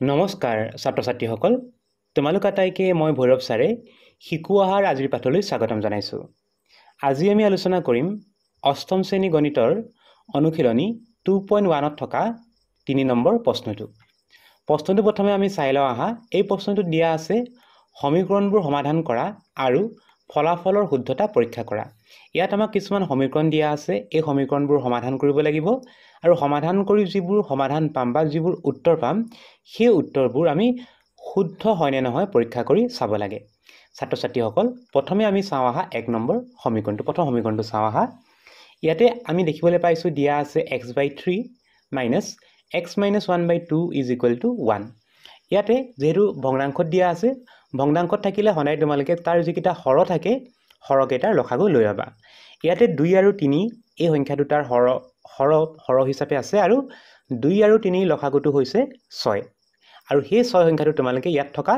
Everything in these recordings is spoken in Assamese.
নমস্কাৰ ছাত্ৰ-ছাত্ৰীসকল তোমালোক আটাইকে মই ভৈৰৱ ছাৰে শিকু আহাৰ আজিৰ পাঠলৈ স্বাগতম জনাইছো। আজি আমি আলোচনা কৰিম অষ্টম শ্ৰেণী গণিতৰ অনুশীলনী 2.1 ত থকা 3 নম্বৰ প্ৰশ্নটো। প্ৰশ্নটো প্ৰথমে আমি চাই লওঁ আহা। এই প্ৰশ্নটোত দিয়া আছে সমীকৰণবোৰ সমাধান কৰা আৰু ফলাফলৰ শুদ্ধতা পৰীক্ষা কৰা। ইয়াত আমাক কিছুমান সমীকৰণ দিয়া আছে। এই সমীকৰণবোৰ সমাধান কৰিব লাগিব আৰু সমাধান কৰি যিবোৰ সমাধান পাম বা যিবোৰ উত্তৰ পাম সেই উত্তৰবোৰ আমি শুদ্ধ হয় নে নহয় পৰীক্ষা কৰি চাব লাগে। ছাত্ৰ-ছাত্ৰীসকল প্ৰথমে আমি চাওঁ আহা 1 নম্বৰ সমীকৰণটো। প্ৰথম সমীকৰণটো চাওঁ আহা। ইয়াতে আমি দেখিবলৈ পাইছো দিয়া আছে x/3 - x - 1/2 = 1। ইয়াতে যেহেতু ভগ্নাংশত দিয়া আছে, ভগ্নাংশত থাকিলে সদায় তোমালোকে তাৰ যিকেইটা হৰ থাকে হৰকেইটাৰ লসাগু লৈ আবা। ইয়াতে 2 আৰু 3 এই সংখ্যা দুটাৰ হৰ হিচাপে আছে আৰু 2 আৰু 3 লসাগুটো হৈছে 6 আৰু সেই 6 সংখ্যাটো তোমালোকে ইয়াত থকা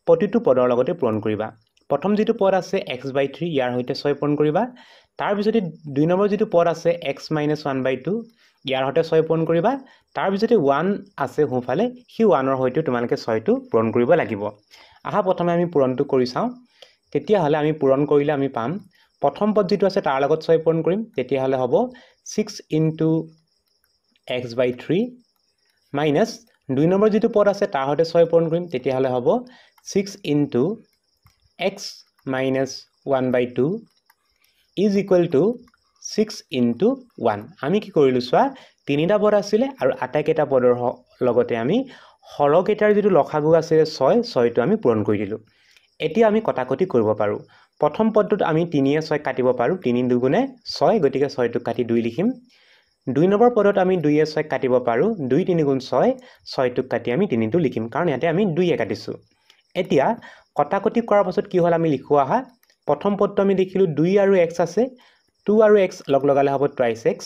প্ৰতিটো পদৰ লগতে পূৰণ কৰিবা। প্ৰথম যিটো পদ আছে x/3 ইয়াৰ সৈতে 6 পূৰণ কৰিবা। তাৰ পিছতে 2 নম্বৰ যিটো পদ আছে x - 1/2 ইয়াৰ সৈতে 6 পূৰণ কৰিবা। তাৰ পিছতে 1 আছে সোঁফালে, সেই 1ৰ সৈতে তোমালোকে 6টো পূৰণ কৰিব লাগিব। আহা প্ৰথমে আমি পূৰণটো কৰি চাওঁ। তেতিয়াহ'লে আমি পূৰণ কৰিলে আমি পাম প্ৰথম পদ যিটো আছে তাৰ লগত 6 পূৰণ কৰিম, তেতিয়াহ'লে হ'ব 6 × x/3 মাইনাছ 2 নম্বৰ যিটো পদ আছে তাৰ সৈতে 6 পূৰণ কৰিম, তেতিয়াহ'লে হ'ব 6 × x - 1/2 = 6 × 1। আমি কি কৰিলোঁ চোৱা, তিনিটা পদ আছিলে আৰু আটাইকেইটা পদৰ লগতে আমি হৰকেইটাৰ যিটো লসাগু আছে 6টো আমি পূৰণ কৰি দিলোঁ। এতিয়া আমি কটাকটি কৰিব পাৰোঁ। প্ৰথম পদটোত আমি 3য়ে 6 কাটিব পাৰোঁ। 3 × 2 = 6, গতিকে 6টোক কাটি 2 লিখিম। 2 নম্বৰ পদত আমি 2য়ে 6 কাটিব পাৰোঁ। 2 × 3 = 6, 6টোক কাটি আমি 3টো লিখিম, কাৰণ ইয়াতে আমি 2য়ে কাটিছোঁ। এতিয়া কটাকটি কৰাৰ পাছত কি হ'ল আমি লিখোঁ আহা। প্ৰথম পদটো আমি দেখিলোঁ 2 আৰু x আছে, 2 আৰু x লগ লগালে হ'ব 2x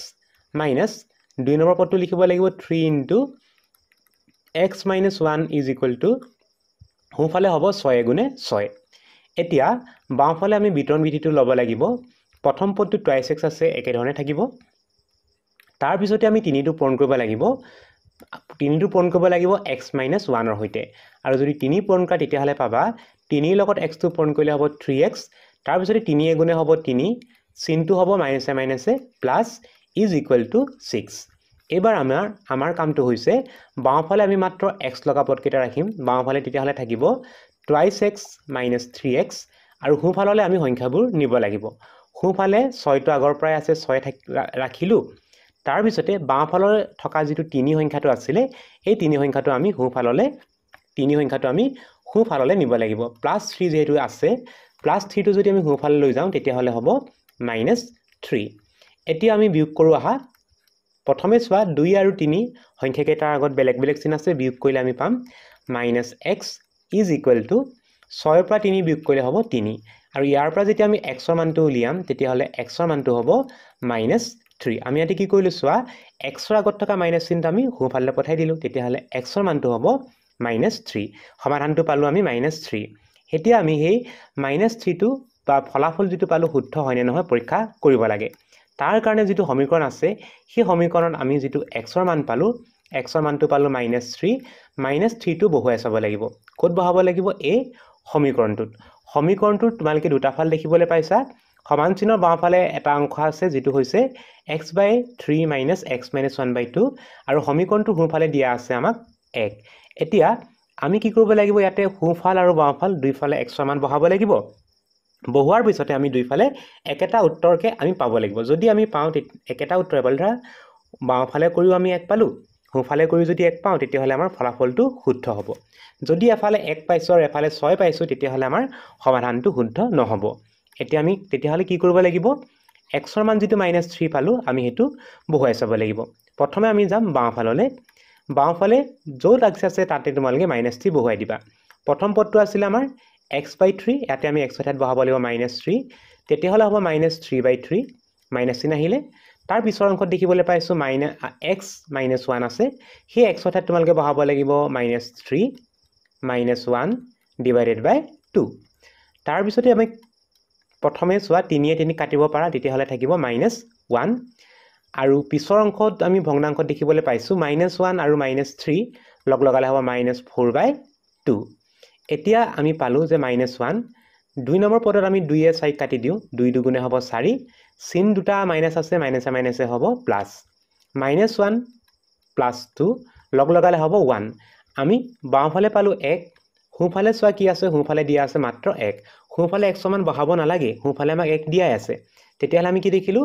মাইনাছ 2 নম্বৰ পদটো লিখিব লাগিব 3 × x - 1 = সোঁফালে হ'ব 6 × 6। এতিয়া বাওঁফালে আমি বিতৰণ বিধিটো ল'ব লাগিব। প্ৰথম পদটো 2x আছে, একেধৰণে থাকিব। তাৰ পিছতে আমি 3টো পূৰণ কৰিব লাগিব। 3টো পূৰণ কৰিব লাগিব x - 1ৰ সৈতে, আৰু যদি 3 পূৰণ কৰা তেতিয়াহ'লে পাবা 3ৰ লগত xটো পূৰণ কৰিলে হ'ব 3x। তাৰপিছতে 3 × 1 হ'ব 3, চিনটো হ'ব মাইনাছে মাইনাছে প্লাছ = 6। এইবাৰ আমাৰ কামটো হৈছে বাওঁফালে আমি মাত্ৰ x লগা পদকেইটা ৰাখিম। বাওঁফালে তেতিয়াহ'লে থাকিব 2x - 3x আৰু সোঁফাললৈ আমি সংখ্যাবোৰ নিব লাগিব। সোঁফালে 6টো আগৰ পৰাই আছে, 6 ৰাখিলোঁ। তাৰপিছতে বাওঁফালৰ থকা যিটো 3 সংখ্যাটো আছিলে, এই 3 সংখ্যাটো আমি সোঁফাললৈ নিব লাগিব। +3 যিহেতু আছে, +3টো যদি আমি সোঁফালে লৈ যাওঁ তেতিয়াহ'লে হ'ব -3। এতিয়া আমি বিয়োগ কৰোঁ আহা। প্ৰথমে চোৱা 2 আৰু 3 সংখ্যাকেইটাৰ আগত বেলেগ বেলেগ চিন আছে, বিয়োগ কৰিলে আমি পাম -x = 6ৰ পৰা 3 বিয়োগ কৰিলে হ'ব 3, আৰু ইয়াৰ পৰা যেতিয়া আমি xৰ মানটো উলিয়াম তেতিয়াহ'লে xৰ মানটো হ'ব -3। আমি ইয়াতে কি কৰিলোঁ চোৱা, xৰ আগত থকা মাইনাছ চিনটো আমি সোঁফালে পঠাই দিলোঁ, তেতিয়াহ'লে xৰ মানটো হ'ব -3। সমাধানটো পালোঁ আমি -3। এতিয়া আমি সেই -3টো বা ফলাফল যিটো পালোঁ শুদ্ধ হয়নে নহয় পৰীক্ষা কৰিব লাগে। তাৰ কাৰণে যিটো সমীকৰণ আছে সেই সমীকৰণত আমি যিটো xৰ মান পালোঁ, xৰ মানটো পালোঁ -3, -3টো বহুৱাই চাব লাগিব। ক'ত বহাব লাগিব? এই সমীকৰণটোত তোমালোকে দুটা ফাল দেখিবলৈ পাইছা। সমান চিনৰ বাওঁফালে এটা অংশ আছে যিটো হৈছে x/3 - x - 1/2, আৰু সমীকৰণটোৰ সোঁফালে দিয়া আছে আমাক 1। এতিয়া আমি কি কৰিব লাগিব, ইয়াতে সোঁফাল আৰু বাওঁফাল দুইফালে xৰ মান বহাব লাগিব। বহোৱাৰ পিছতে আমি দুইফালে একেটা উত্তৰকে আমি পাব লাগিব। যদি আমি পাওঁ একেটা উত্তৰ, ধৰা বাওঁফালে কৰিও আমি 1 পালোঁ, সোঁফালে কৰি যদি 1 পাওঁ তেতিয়াহ'লে আমাৰ ফলাফলটো শুদ্ধ হ'ব। যদি এফালে 1 পাইছোঁ আৰু এফালে 6 পাইছোঁ তেতিয়াহ'লে আমাৰ সমাধানটো শুদ্ধ নহ'ব। এতিয়া আমি তেতিয়াহ'লে কি কৰিব লাগিব, xৰ মান যিটো -3 পালোঁ আমি সেইটো বহুৱাই চাব লাগিব। প্ৰথমে আমি যাম বাওঁফাললৈ। বাওঁফালে য'ত x আছে তাতে তোমালোকে -3 বহুৱাই দিবা। প্ৰথম পদটো আছিলে আমাৰ x/3, ইয়াতে আমি x ঠাইত বহাব লাগিব -3, তেতিয়াহ'লে হ'ব -3/3, মাইনাছ চিন আহিলে। তাৰ পিছৰ অংশত দেখিবলৈ পাইছোঁ x - 1 আছে, সেই x ঠাইত তোমালোকে বহাব লাগিব -3 - 1/2। তাৰপিছতে আমি প্ৰথমে চোৱা 3য়ে 3 কাটিব পাৰা, তেতিয়াহ'লে থাকিব -1, আৰু পিছৰ অংশত আমি ভগ্নাংশত দেখিবলৈ পাইছোঁ -1 আৰু -3 লগ লগালে হ'ব -4/2 এতিয়া আমি পালো যে -1 2 নম্বৰ পদত আমি 2 এ 4 কাটি দিও 2 দুগুণে হ'ব 4 চিন দুটা মাইনাস আছে মাইনাসে মাইনাসে হ'ব প্লাস -1 + 2 লগ লগালে হ'ব 1 আমি বাওঁফালে পালো 1 সোঁফালে চোৱা কি আছে সোঁফালে দিয়া আছে মাত্ৰ 1 সোঁফালে 1 সমান বহাব নালাগে সোঁফালে আমাক 1 দিয়াই আছে তেতিয়াহলে আমি কি দেখিলো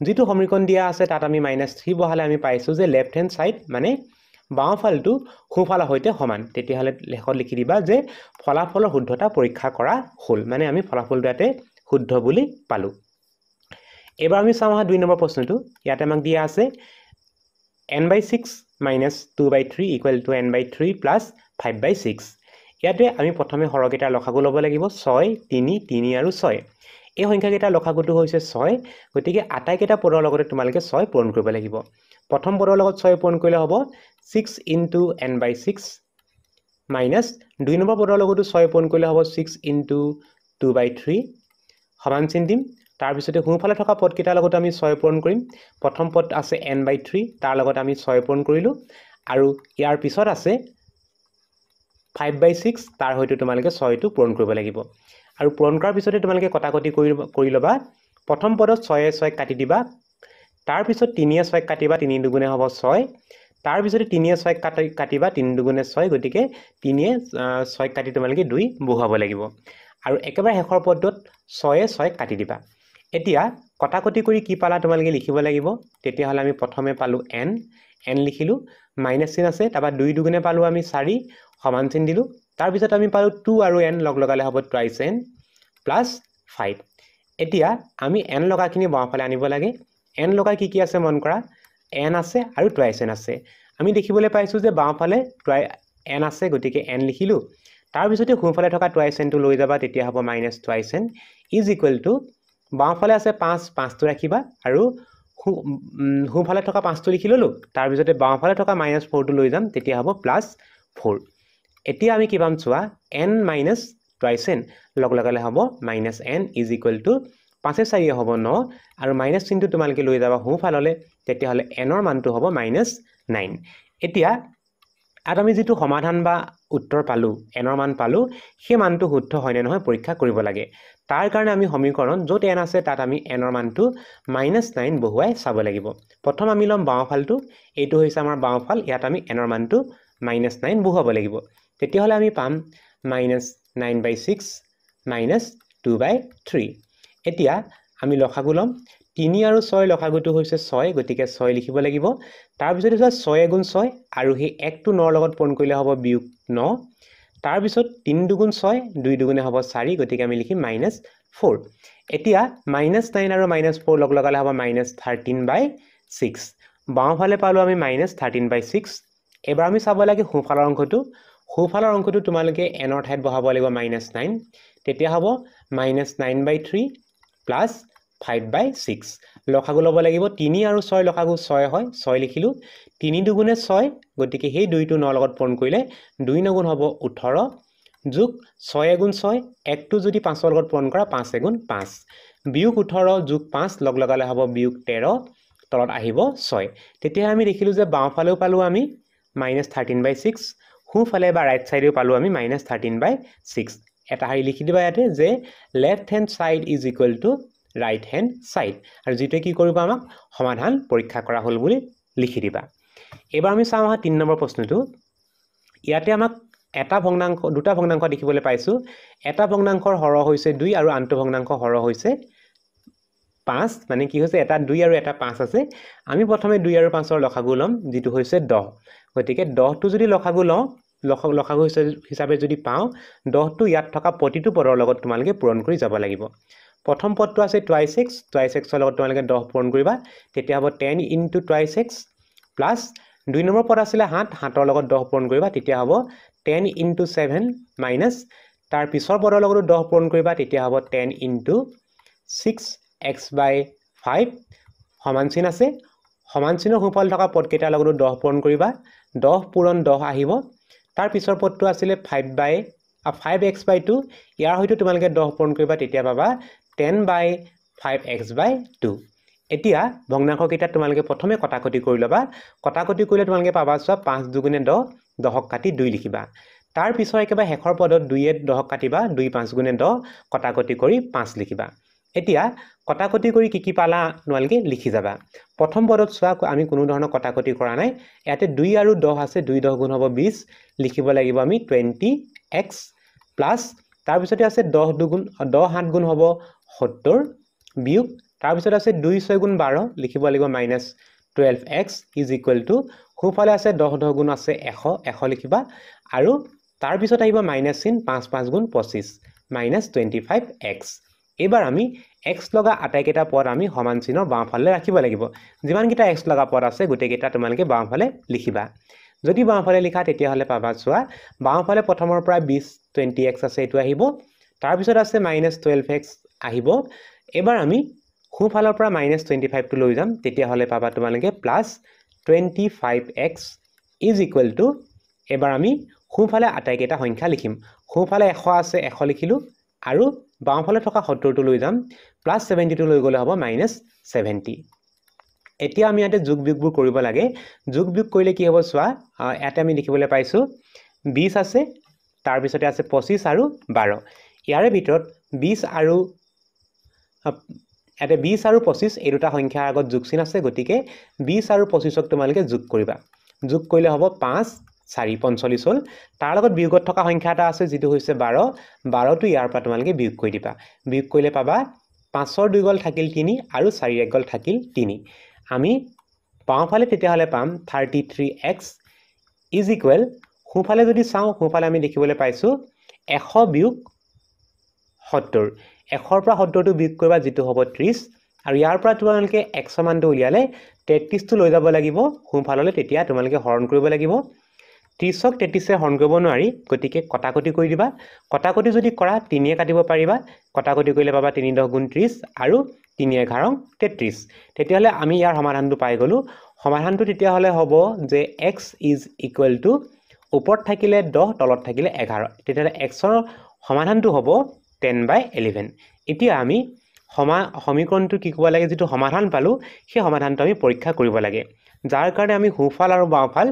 যেটো সমীকৰণ দিয়া আছে তাত আমি -3 বহালে আমি পাইছো যে লেফট হ্যান্ড সাইড মানে বাওঁফালটো সোঁফালৰ সৈতে সমান তেতিয়াহলে লেখত লিখি দিবা যে ফলাফলৰ শুদ্ধতা পৰীক্ষা কৰা হল মানে আমি ফলাফলটো ইয়াতে শুদ্ধ বুলি পালো এবাৰ আমি চাওঁ 2 নম্বৰ প্ৰশ্নটো ইয়াতে আমাক দিয়া আছে n/6 - 2/3 = n/3 + 5/6 ইয়াতে আমি প্ৰথমে হৰকেইটাৰ লসাগু ল'ব লাগিব 6 3 3 আৰু 6 এই সংখ্যাকেইটাৰ লসাগুটো হৈছে 6 গতিকে আটাইকেইটা পদৰ লগতে তোমালোকে 6 পূৰণ কৰিব লাগিব প্ৰথম পদৰ লগত 6 পূৰণ কৰিলে হ'ব 6 * n/6 মাইনাস 2 নম্বৰ পদৰ লগতো 6 পূৰণ কৰিলে হ'ব 6 * 2/3 সমান চিন দিম তাৰ পিছতে সোঁফালে থকা পদকেইটাৰ লগত আমি 6 পূৰণ কৰিম প্ৰথম পদ আছে n/3 তাৰ লগত আমি 6 পূৰণ কৰিলো আৰু ইয়াৰ পিছত আছে 5/6 তাৰ হয়তো তোমালোকে 6টো পূৰণ কৰিব লাগিব আৰু পূৰণ কৰাৰ পিছতে তোমালোকে কটাকটি কৰি লবা প্ৰথম পদত 6 এ 6 কাটি দিবা তাৰ পিছত 3 এ 6 কাটিবা 3 দুগুণে হ'ব 6 তাৰ পিছতে 3 এ 6 কাটিবা 3 দুগুণে 6 গতিকে 3 এ 6 কাটি তোমালোকে 2 বহুৱাব লাগিব আৰু একেবাৰে শেষৰ পদত 6 এ 6 কাটি দিবা এতিয়া কটাকটি কৰি কি পালা তোমালোকে লিখিব লাগিব তেতিয়াহলে আমি প্ৰথমে পালো n লিখিলো মাইনাস চিন আছে তাবা 2 দুগুণে পালো আমি 4 সমান চিন দিলো তাৰ পিছত আমি পালো 2 আৰু n লগ লগালে হ'ব twice n + 5 এতিয়া আমি n লগাখিনি বাওঁফালে আনিব লাগে n লগা কি আছে মন কৰা n আছে আৰু twice n আছে আমি দেখিবলৈ পাইছো যে বাওঁফালে n আছে গতিকে n লিখিলো তাৰ পিছতে সোঁফালে থকা twice n টো লৈ যাবা তেতিয়া হ'ব -twice n = বাওঁফালে আছে 5 5টো ৰাখিবা আৰু সোঁফালে থকা 5টো লিখি ললো তাৰ পিছতে বাওঁফালে থকা -4 টো লৈ যাম তেতিয়া হ'ব +4 এতিয়া আমি কি পাম চোৱা n - twice n লগ লগালে হ'ব -n = 5 এ 4 হ'ব 9 আৰু মাইনাস চিনটো তোমালোকে লৈ যাবা সোঁফাললে তেতিয়াহলে n ৰ মানটো হ'ব -9 এতিয়া আৰু আমি যেটো সমাধান বা উত্তৰ পালো n ৰ মান পালো সেই মানটো শুদ্ধ হয় নে নহয় পৰীক্ষা কৰিব লাগে তাৰ কাৰণে আমি সমীকৰণ য'ত n আছে তাত আমি n ৰ মানটো -9 বহুৱাই চাব লাগিব প্ৰথম আমি লম বাওঁফালটো এইটো হৈছে আমাৰ বাওঁফাল ইয়াত আমি n ৰ মানটো -9 বহুৱাব লাগিব তেতিয়াহলে আমি পাম -9/6 - 2/3 এতিয়া আমি লসাগু লম 3 আৰু 6 লসাগুটো হৈছে 6 গতিকে 6 লিখিব লাগিব তাৰ পিছত হৈছে 6 * 6 আৰু সেই 1 টো 9 লগত পূৰণ কৰিলে হ'ব বিয়োগ 9 তাৰ পিছত 3 দুগুণ 6 2 দুগুণে হ'ব 4 গতিকে আমি লিখিম -4 এতিয়া -9 আৰু -4 লগ লগালে হ'ব -13/6 বাওঁফালে পালো আমি -13/6 এবাৰ আমি চাব লাগে সোঁফালৰ অংকটো তোমালোকে n ৰ ঠাইত বহাব লাগিব -9 তেতিয়া হ'ব -9/3 + 5/6 লসাগু ল'ব লাগিব 3 আৰু 6 লসাগু 6 হয় 6 লিখিলো 3 দুগুণে 6 গতিকে সেই 2 টো 9 লগত পূৰণ কৰিলে 2 9 গুণ হ'ব 18 যোগ 6 * 6 1 টো যদি 5 ৰ লগত পূৰণ কৰা 5 * 5 বিয়োগ 18 যোগ 5 লগ লগালে হ'ব বিয়োগ 13 তলত আহিব 6 তেতিয়া আমি দেখিলো যে বাওঁফালেও পালো আমি -13/6 সোঁফালে বা ৰাইট সাইডেও পালো আমি -13/6 এটা হাৰি লিখি দিবা ইয়াতে যে left hand side = right hand side আৰু যেটোৱে কি কৰিব আমাক সমাধান পৰীক্ষা কৰা হল বুলি লিখি দিবা এবাৰ আমি চাওঁ 3 নম্বৰ প্ৰশ্নটো ইয়াতে আমাক দুটা ভগ্নাংশ দেখিবলৈ পাইছো এটা ভগ্নাংশৰ হৰ হৈছে 2 আৰু আনটো ভগ্নাংশৰ হৰ হৈছে 5 মানে কি হৈছে এটা 2 আৰু এটা 5 আছে আমি প্ৰথমে 2 আৰু 5 ৰ লসাগু লম যেটো হৈছে 10 গতিকে 10 টো যদি লসাগু লওঁ লসাগু হিচাপে যদি পাওঁ 10 টো ইয়াত থকা প্ৰতিটো পদৰ লগত তোমালোকে পূৰণ কৰি যাব লাগিব প্ৰথম পদটো আছে twice x ৰ লগত তোমালোকে 10 পূৰণ কৰিবা তেতিয়া হ'ব 10 * twice x প্লাস 2 নম্বৰ পদ আছিল 7 ৰ লগত 10 পূৰণ কৰিবা তেতিয়া হ'ব 10 * 7 মাইনাস তাৰ পিছৰ পদৰ লগত 10 পূৰণ কৰিবা তেতিয়া হ'ব 10 * 6x/5 সমান চিন আছে সমান চিনৰ সোঁফালে থকা পদকেইটাৰ লগত 10 পূৰণ কৰিবা 10 পূৰণ 10 আহিব তাৰ পিছৰ পদটো আছিল 5x/2 ইয়াৰ হয়তো তোমালোকে 10 পূৰণ কৰিবা তেতিয়া পাবা 10/5x/2 এতিয়া ভগ্নাংশ কেইটা তোমালোকে প্ৰথমে কটাকটি কৰি লবা কটাকটি কৰিলে তোমালোকে পাবা 5 দুগুণে 10 10ক কাটি 2 লিখিবা তাৰ পিছৰ একেবাৰে শেষৰ পদত 2 10ক কাটিবা 2 5 গুণে 10 কটাকটি কৰি 5 লিখিবা এতিয়া কটাকটি কৰি কি পালা তোমালোকে লিখি যাবা প্ৰথম পদত চোৱা আমি কোনো ধৰণৰ কটাকটি কৰা নাই ইয়াতে 2 আৰু 10 আছে 2 10 গুণ হ'ব 20 লিখিব লাগিব আমি 20x প্লাস তাৰ পিছতে আছে 10 দুগুণ 10 7 গুণ হ'ব 70 বিয়োগ তাৰ পিছত আছে 2 6 গুণ 12 লিখিব লাগিব -12x ইজ ইকুৱেল টু খুফালে আছে 10 10 গুণ আছে 100 100 লিখিবা আৰু তাৰ পিছত আহিব মাইনাস চিন 5 5 গুণ 25 -25x এবাৰ আমি x লগা আটাইকেইটা পদ আমি সমান চিনৰ বাওঁফালে ৰাখিব লাগিব যিমানকেইটা x লগা পদ আছে গোটেইকেইটা তোমালোকে বাওঁফালে লিখিবা যদি বাওঁফালে লিখা তেতিয়া হলে পাবা চোৱা বাওঁফালে প্ৰথমৰ পৰা 20 20x আছে এটো আহিব তাৰ পিছত আছে -12x আহিব এবাৰ আমি খুফালৰ পৰা -25 টো লৈ যাম তেতিয়া হলে পাবা তোমালোকে +25x ইজ ইকুৱেল টু এবাৰ আমি খুফালে আটাইকেইটা সংখ্যা লিখিম খুফালে 100 আছে 100 লিখিলো আৰু বাওঁফালে থকা 70 টো লৈ যাম +72 লৈ গলে হ'ব -70 এতিয়া আমি ইয়াতে যোগ বিয়োগবোৰ কৰিব লাগে যোগ বিয়োগ কৰিলে কি হ'ব চোৱা ইয়াতে আমি লিখিবলৈ পাইছো 20 আছে তাৰ পিছতে আছে 25 আৰু 12 ইয়াৰে ভিতৰত 20 আৰু ইয়াতে 20 আৰু 25 এই দুটা সংখ্যাৰ আগত যোগ চিন আছে গতিকে 20 আৰু 25ক তোমালোকে যোগ কৰিবা যোগ কৰিলে হ'ব 5 4 45 হল তাৰ লগত বিয়োগত থকা সংখ্যা এটা আছে যেটো হৈছে 12 12 টো ইয়াৰ পৰা তোমালোকে বিয়োগ কৰি দিবা বিয়োগ কৰিলে পাবা 5 ৰ 2 গল থাকিল 3 আৰু 4 ৰ 1 গল থাকিল 3 আমি বাওঁফালে তেতিয়া হলে পাম 33x ইজ ইকুৱেল খুফালে যদি চাও খুফালে আমি দেখিবলৈ পাইছো 100 বিয়োগ 70 100 পৰা 70 টো বিয়োগ কৰিবা যেটো হ'ব 30 আৰু ইয়াৰ পৰা তোমালোকে x মানটো উলিয়ালে 33 টো লৈ যাব লাগিব খুফাললে তেতিয়া তোমালোকে হৰণ কৰিব লাগিব 30ক 33 হৰণ কৰিব নোৱাৰি গতিকে কটাকটি কৰি দিবা কটাকটি যদি কৰা 3 কাটিব পাৰিবা কটাকটি কৰিলে পাবা 3 10 গুণ 30 আৰু 3 11 33 তেতিয়া হলে আমি ইয়াৰ সমাধানটো পাই গলো সমাধানটো তেতিয়া হলে হ'ব যে x ইজ ইকুৱেল টু ওপৰত থাকিলে 10 তলত থাকিলে 11 তেতিয়া হলে x ৰ সমাধানটো হ'ব 10/11 এতিয়া আমি সমীকৰণটো কি কৰিব লাগে যেটো সমাধান পালো সেই সমাধানটো আমি পৰীক্ষা কৰিব লাগে যাৰ কাৰণে আমি হুফাল আৰু বাওঁফাল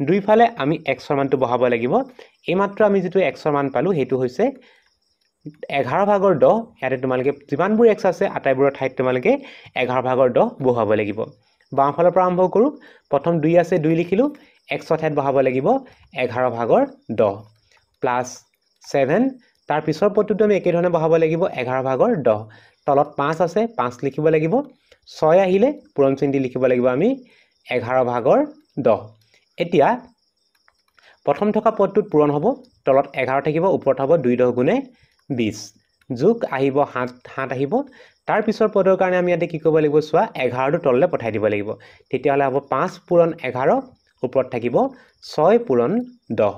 দুইফালে আমি x ৰ মানটো বহাব লাগিব এই মাত্ৰ আমি যেটো x ৰ মান পালো হেতু হৈছে 11/10 ইয়াতে তোমালোকে যিমানবোৰ x আছে আটাইবোৰৰ ঠাইত তোমালোকে 11/10 বহাব লাগিব বাওঁফালৰ পৰা আৰম্ভ কৰো প্ৰথম 2 আছে 2 লিখিলো x ৰ ঠাইত বহাব লাগিব 11/10 প্লাস 7 তাৰ পিছৰ পদটো আমি একে ধৰণে বহাব লাগিব 11/10 তলত 5 আছে 5 লিখিব লাগিব 6 আহিলে পূৰণ চিহ্ন দি লিখিব লাগিব আমি 11/10 এতিয়া প্ৰথম থকা পদটোত পূৰণ হ'ব তলত 11 থাকিব ওপৰত হ'ব 2 10 গুণে 20 যোগ আহিব 7 আহিব তাৰ পিছৰ পদৰ কাৰণে আমি ইয়াতে কি কৰিব লাগিব চোৱা 11 টো তললে পঠাই দিব লাগিব তেতিয়া হলে হ'ব 5 পূৰণ 11 ওপৰত থাকিব 6 পূৰণ 10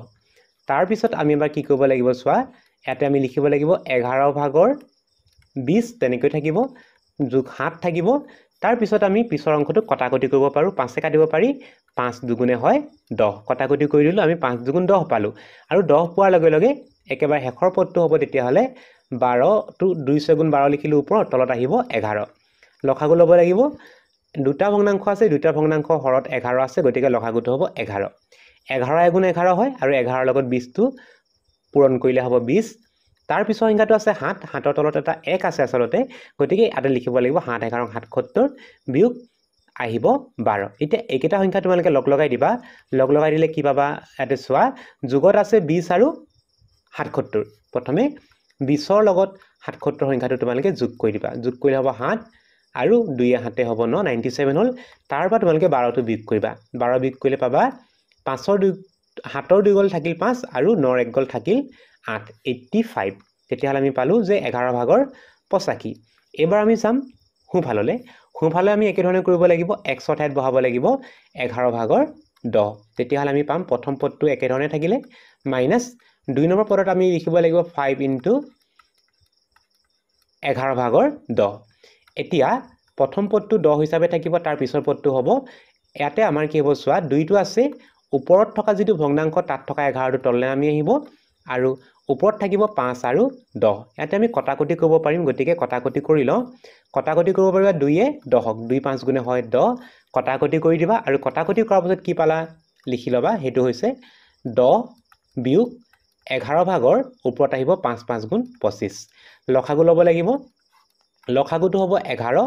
তাৰ পিছত আমি এবাৰ কি কৰিব লাগিব চোৱা ইয়াতে আমি লিখিব লাগিব 11/20 তেনেকৈ থাকিব যোগ 7 থাকিব তাৰ পিছত আমি পিছৰ অংকটো কটাকটি কৰিব পাৰো 5 কাটিব পাৰি 5 দুগুণে হয় 10 কটাকটি কৰি দিলো আমি 5 দুগুণ 10 পালো আৰু 10 পোৱাৰ লগে লগে একেবাৰে শেষৰ পদটো হ'ব তেতিয়া হলে 12 টো 2 6 গুণ 12 লিখিলো ওপৰত তলত আহিব 11 লখাগু লব লাগিব দুটা ভগ্নাংশ আছে দুটা ভগ্নাংশ হৰত 11 আছে গতিকে লখাগুটো হ'ব 11 11 গুণ 11 হয় আৰু 11 লগত 20 টো পূৰণ কৰিলে হ'ব 20 তাৰ পিছৰ সংখ্যাটো আছে 7 7ৰ তলত এটা 1 আছে আসলতে গতিকে আতে লিখিব লাগিব 7 11 77 বিয়োগ আহিব 12 এতিয়া একেটা সংখ্যা তোমালোকে লগ লগাই দিবা লগ লগাই দিলে কি পাবা আতে চোৱা যোগত আছে 20 আৰু 77 প্ৰথমে 20ৰ লগত 77 সংখ্যাটো তোমালোকে যোগ কৰি দিবা যোগ কৰিলে হ'ব 7 আৰু 2 7 হ'ব 9 97 হল তাৰ পৰা তোমালোকে 12 টো বিয়োগ কৰিবা 12 বিয়োগ কৰিলে পাবা 5ৰ 2 7ৰ 2 গল থাকিল 5 আৰু 9ৰ 1 গল থাকিল 8 85 তেতিয়া হলে আমি পালো যে 11/85 এবাৰ আমি চাম হুফালে আমি একে ধৰণে কৰিব লাগিব x ৰ ঠাইত বহাব লাগিব 11/10 তেতিয়া হলে আমি পাম প্ৰথম পদটো একে ধৰণে থাকিলে মাইনাস 2 নম্বৰ পদত আমি লিখিব লাগিব 5 * 11/10 এতিয়া প্ৰথম পদটো 10 হিচাপে থাকিব তাৰ পিছৰ পদটো হ'ব ইয়াতে আমাৰ কি হ'ব চোৱা 2 টো আছে ওপৰত থকা যেটো ভগ্নাংশ তাত থকা 11 টো তললে আমি আহিব আৰু ওপৰত থাকিব 5 আৰু 10 ইয়াতে আমি কটাকটি কৰিব পাৰিম গতিকে কটাকটি কৰি লওঁ কটাকটি কৰিব পাৰিবা 2 এ 10ক 2 5 গুণে হয় 10 কটাকটি কৰি দিবা আৰু কটাকটি কৰাৰ পিছত কি পালা লিখি লবা হেতু হৈছে 10 বিয়োগ 11 ভাগৰ ওপৰত আহিব 5 5 গুণ 25 লখাগু ল'ব লাগিব লখাগুটো হ'ব 11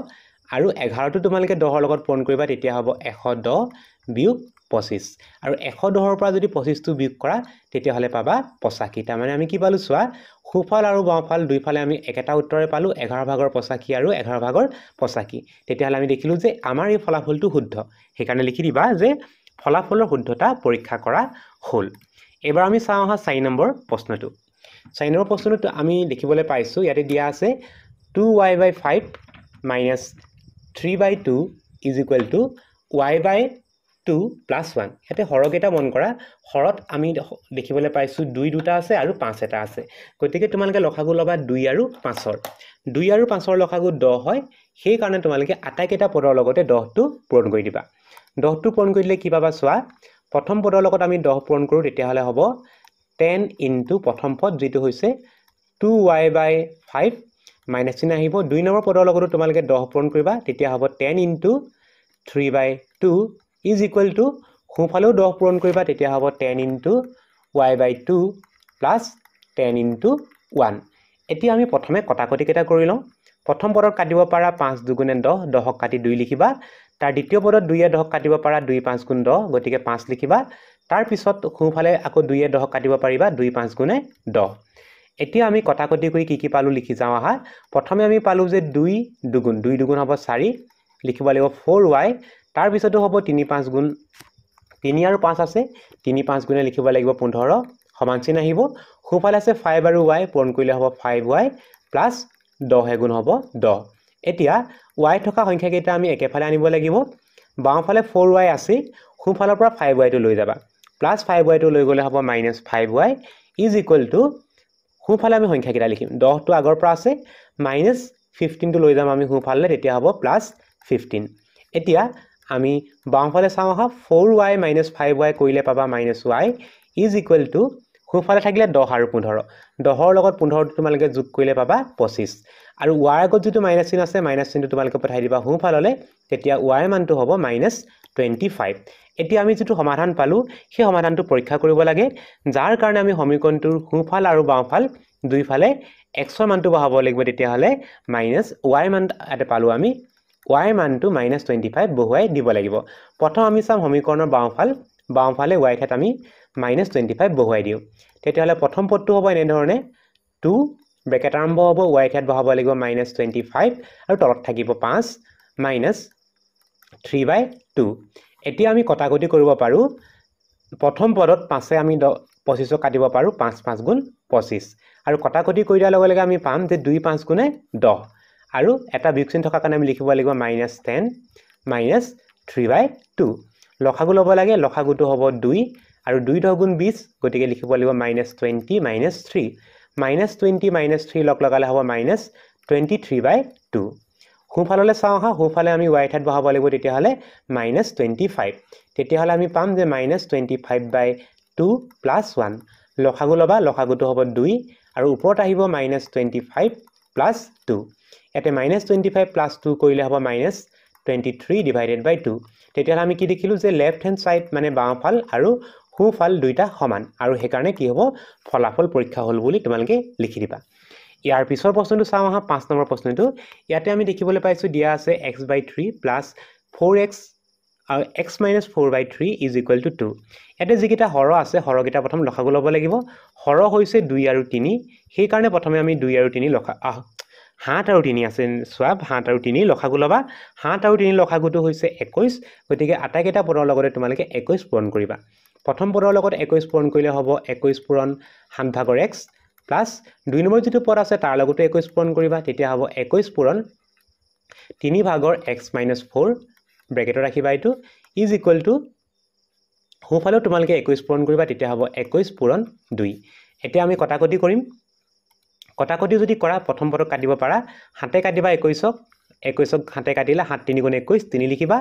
আৰু 11টো তোমালোকে 10ৰ লগত পূৰণ কৰিবা তেতিয়া হ'ব 110 বিয়োগ 25 আৰু 110ৰ পৰা যদি 25টো বিয়োগ কৰা তেতিয়া হলে পাবা 85 তাৰ মানে আমি কি পালো চোৱা খুফাল আৰু বাওফাল দুইফালে আমি একেটা উত্তৰে পালো 11 ভাগৰ 85 আৰু 11 ভাগৰ 85 তেতিয়া হলে আমি দেখিলো যে আমাৰ এই ফলাফলটো শুদ্ধ সেইকাৰণে লিখি দিবা যে ফলাফলৰ শুদ্ধতা পৰীক্ষা কৰা হল এবাৰ আমি চাওঁ আহা 4 নম্বৰ প্ৰশ্নটো 4 নম্বৰ প্ৰশ্নটো আমি দেখিবলৈ পাইছো ইয়াতে দিয়া আছে 2y/5 minus 3/2 is equal to y/2 plus 1 ইয়াতে হৰকেইটা মন কৰা হৰত আমি দেখিবলৈ পাইছো 2 দুটা আছে আৰু 5 এটা আছে গতিকে তোমালোকে লখাগু লবা 2 আৰু 5ৰ 2 আৰু 5ৰ লখাগু 10 হয় সেই কাৰণে তোমালোকে আটাইকেইটা পদৰ লগতে 10টো পূৰণ কৰি দিবা 10টো পূৰণ কৰিলে কি পাবা চোৱা প্ৰথম পদৰ লগত আমি 10 পূৰণ কৰো তেতিয়া হলে হ'ব 10 into প্ৰথম পদ যেটো হৈছে 2y/5 মাইনাস চিহ্ন আহিব 2 নম্বৰ পদৰ লগতো তোমালোকে 10 পূৰণ কৰিবা তেতিয়া হ'ব 10 into 3/2 is equal to সোঁফালেও 10 পূৰণ কৰিবা তেতিয়া হ'ব 10 into y/2 plus 10 into 1 এতিয়া আমি প্ৰথমে কটাকটি কেটা কৰি লওঁ প্ৰথম পদত কাটিব পাৰা 5 দুগুণে 10 10ক কাটি 2 লিখিবা তাৰ দ্বিতীয় পদত 2 এ 10ক কাটিব পাৰা 2 5 গুণ 10 গতিকে 5 লিখিবা তাৰ পিছত সোঁফালে আকৌ 2 এ 10ক কাটিব পাৰিবা 2 5 গুণে 10 এতিয়া আমি কটাকটি কৰি কি পালো লিখি যাওঁ আহা প্ৰথমে আমি পালো যে 2 দুগুণ হ'ব 4 লিখিব লাগিব 4y তাৰ পিছতো হ'ব 3 5 গুণ 3 আৰু 5 আছে 3 5 গুণে লিখিব লাগিব 15 সমান চিন আহিব খুফালে আছে 5 আৰু y পূৰণ কৰিলে হ'ব 5y প্লাস 10 গুণ হ'ব 10 এতিয়া y থকা সংখ্যা কেইটা আমি একেফালে আনিব লাগিব বাওঁফালে 4y আছে খুফালৰ পৰা 5y টো লৈ যাবা প্লাস 5y টো লৈ গলে হ'ব -5y is equal to খুফালে আমি সংখ্যা কেইটা লিখিম 10 টো আগৰ পৰা আছে -15 টো লৈ যাম আমি খুফালে তেতিয়া হ'ব +15 এতিয়া আমি বাওঁফালে চাওঁ আহা 4y - 5y কৰিলে পাবা -y is equal to খুফালে থাকিলে 10 আৰু 15 10ৰ লগত 15 তোমালোকে যোগ কৰিলে পাবা 25 আৰু y আগত যেটো মাইনাস চিন আছে মাইনাস চিনটো তোমালোকে পঠাই দিবা সোঁফাললে তেতিয়া y মানটো হ'ব -25 এতিয়া আমি যেটো সমাধান পালো সেই সমাধানটো পৰীক্ষা কৰিব লাগে যাৰ কাৰণে আমি সমীকৰণটোৰ সোঁফাল আৰু বাওঁফাল দুইফালে x ৰ মানটো বহাব লাগিব তেতিয়া হলে -y মান আতে পালো আমি y মানটো -25 বহুৱাই দিব লাগিব প্ৰথম আমি চাম সমীকৰণৰ বাওঁফালে y ঠাইত আমি -25 বহুৱাই দিও তেতিয়া হলে প্ৰথম পদটো হ'ব এনে ধৰণে 2 ব্ৰেকেট আৰম্ভ হ'ব y ঠাইত বহাব লাগিব -25 আৰু তলত থাকিব 5 -3/2 এতিয়া আমি কটাকটি কৰিব পাৰো প্ৰথম পদত 5 এ আমি 25 কাটিব পাৰো 5 5 গুণ 25 আৰু কটাকটি কৰি দিয়াৰ লগে লগে আমি পাম যে 2 5 গুণে 10 আৰু এটা বিয়োগচিন থকা কাৰণে আমি লিখিব লাগিব -10 -3/2 লখাগু ল'ব লাগে লখাগুটো হ'ব 2 আৰু 2 10 গুণ 20 গতিকে লিখিব লাগিব -20 -3 -20 -3 লগ লগালে হ'ব -23/2 সোঁফাললে চাওঁ আহা সোঁফালে আমি y ঠাইত বহাব লাগিব তেতিয়া হলে -25 তেতিয়া হলে আমি পাম যে -25/2 + 1 লখাগু লবা লখাগুটো হ'ব 2 আৰু ওপৰত আহিব -25 + 2 এতে -25 + 2 কৰিলে হ'ব -23/2 তেতিয়া আমি কি দেখিলো যে লেফট হ্যান্ড সাইড মানে বাওঁফাল আৰু সোঁফাল দুইটা সমান আৰু সেই কাৰণে কি হ'ব ফলাফল পৰীক্ষা হল বুলি তোমালোকে লিখি দিবা ইয়াৰ পিছৰ প্ৰশ্নটো চাওঁ আহা 5 নম্বৰ প্ৰশ্নটো ইয়াতে আমি দেখিবলৈ পাইছো দিয়া আছে x/3 + 4x আৰু x - 4/3 is equal to 2 ইয়াতে যিকেইটা হৰ আছে হৰকেইটা প্ৰথম লখাগু ল'ব লাগিব হৰ হৈছে 2 আৰু 3 সেই কাৰণে প্ৰথমে আমি 2 আৰু 3 লখা 7 আৰু 3 আছে সোৱাব 7 আৰু 3 লখাগু ল'বা 7 আৰু 3 লখাগুটো হৈছে 21 গতিকে আটাইকেইটা পদৰ লগতে তোমালোকে 21 পূৰণ কৰিবা প্ৰথম পদৰ লগত 21 পূৰণ কৰিলে হ'ব 21 পূৰণ 7 ভাগৰ x প্লাস 2 নম্বৰ যেটো পদ আছে তাৰ লগতে 21 পূৰণ কৰিবা তেতিয়া হ'ব 21 পূৰণ 3 ভাগৰ x - 4 ব্ৰেকেটত ৰাখিবা এটো is equal to সোঁফালেও তোমালোকে 21 পূৰণ কৰিবা তেতিয়া হ'ব 21 পূৰণ 2 এতিয়া আমি কটাকটি কৰিম কটাকটি যদি কৰা প্ৰথম পদক কাটিব পাৰা হাতে কাটিবা 21ক 21ক হাতে কাটিলা 7 3 গুণ 21 3 লিখিবা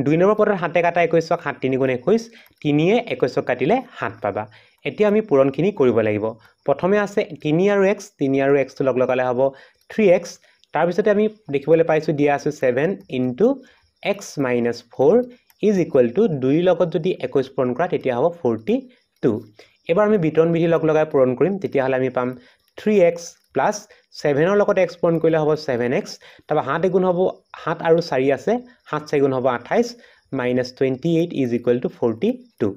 2 নম্বৰ পদত হাতে কাটা 21ক 7 3 গুণ 21 3 এ 21ক কাটিলে 7 পাবা এতিয়া আমি পূৰণখিনি কৰিব লাগিব প্ৰথমে আছে 3 আৰু x 3 আৰু x টো লগ লগালে হ'ব 3x তাৰ পিছতে আমি দেখিবলৈ পাইছো দিয়া আছে 7 into x - 4 is equal to 2 লগত যদি 21 পূৰণ কৰা তেতিয়া হ'ব 42 2 এবাৰ আমি বিতৰণ বিধি লগ লগাই পূৰণ কৰিম তেতিয়াহলে আমি পাম 3x প্লাস 7 ৰ লগত x পূৰণ কৰিলে হ'ব 7x তাৰপা 7 গুণ হ'ব 7 আৰু 4 আছে 7 4 গুণ হ'ব 28 minus 28 is equal to 42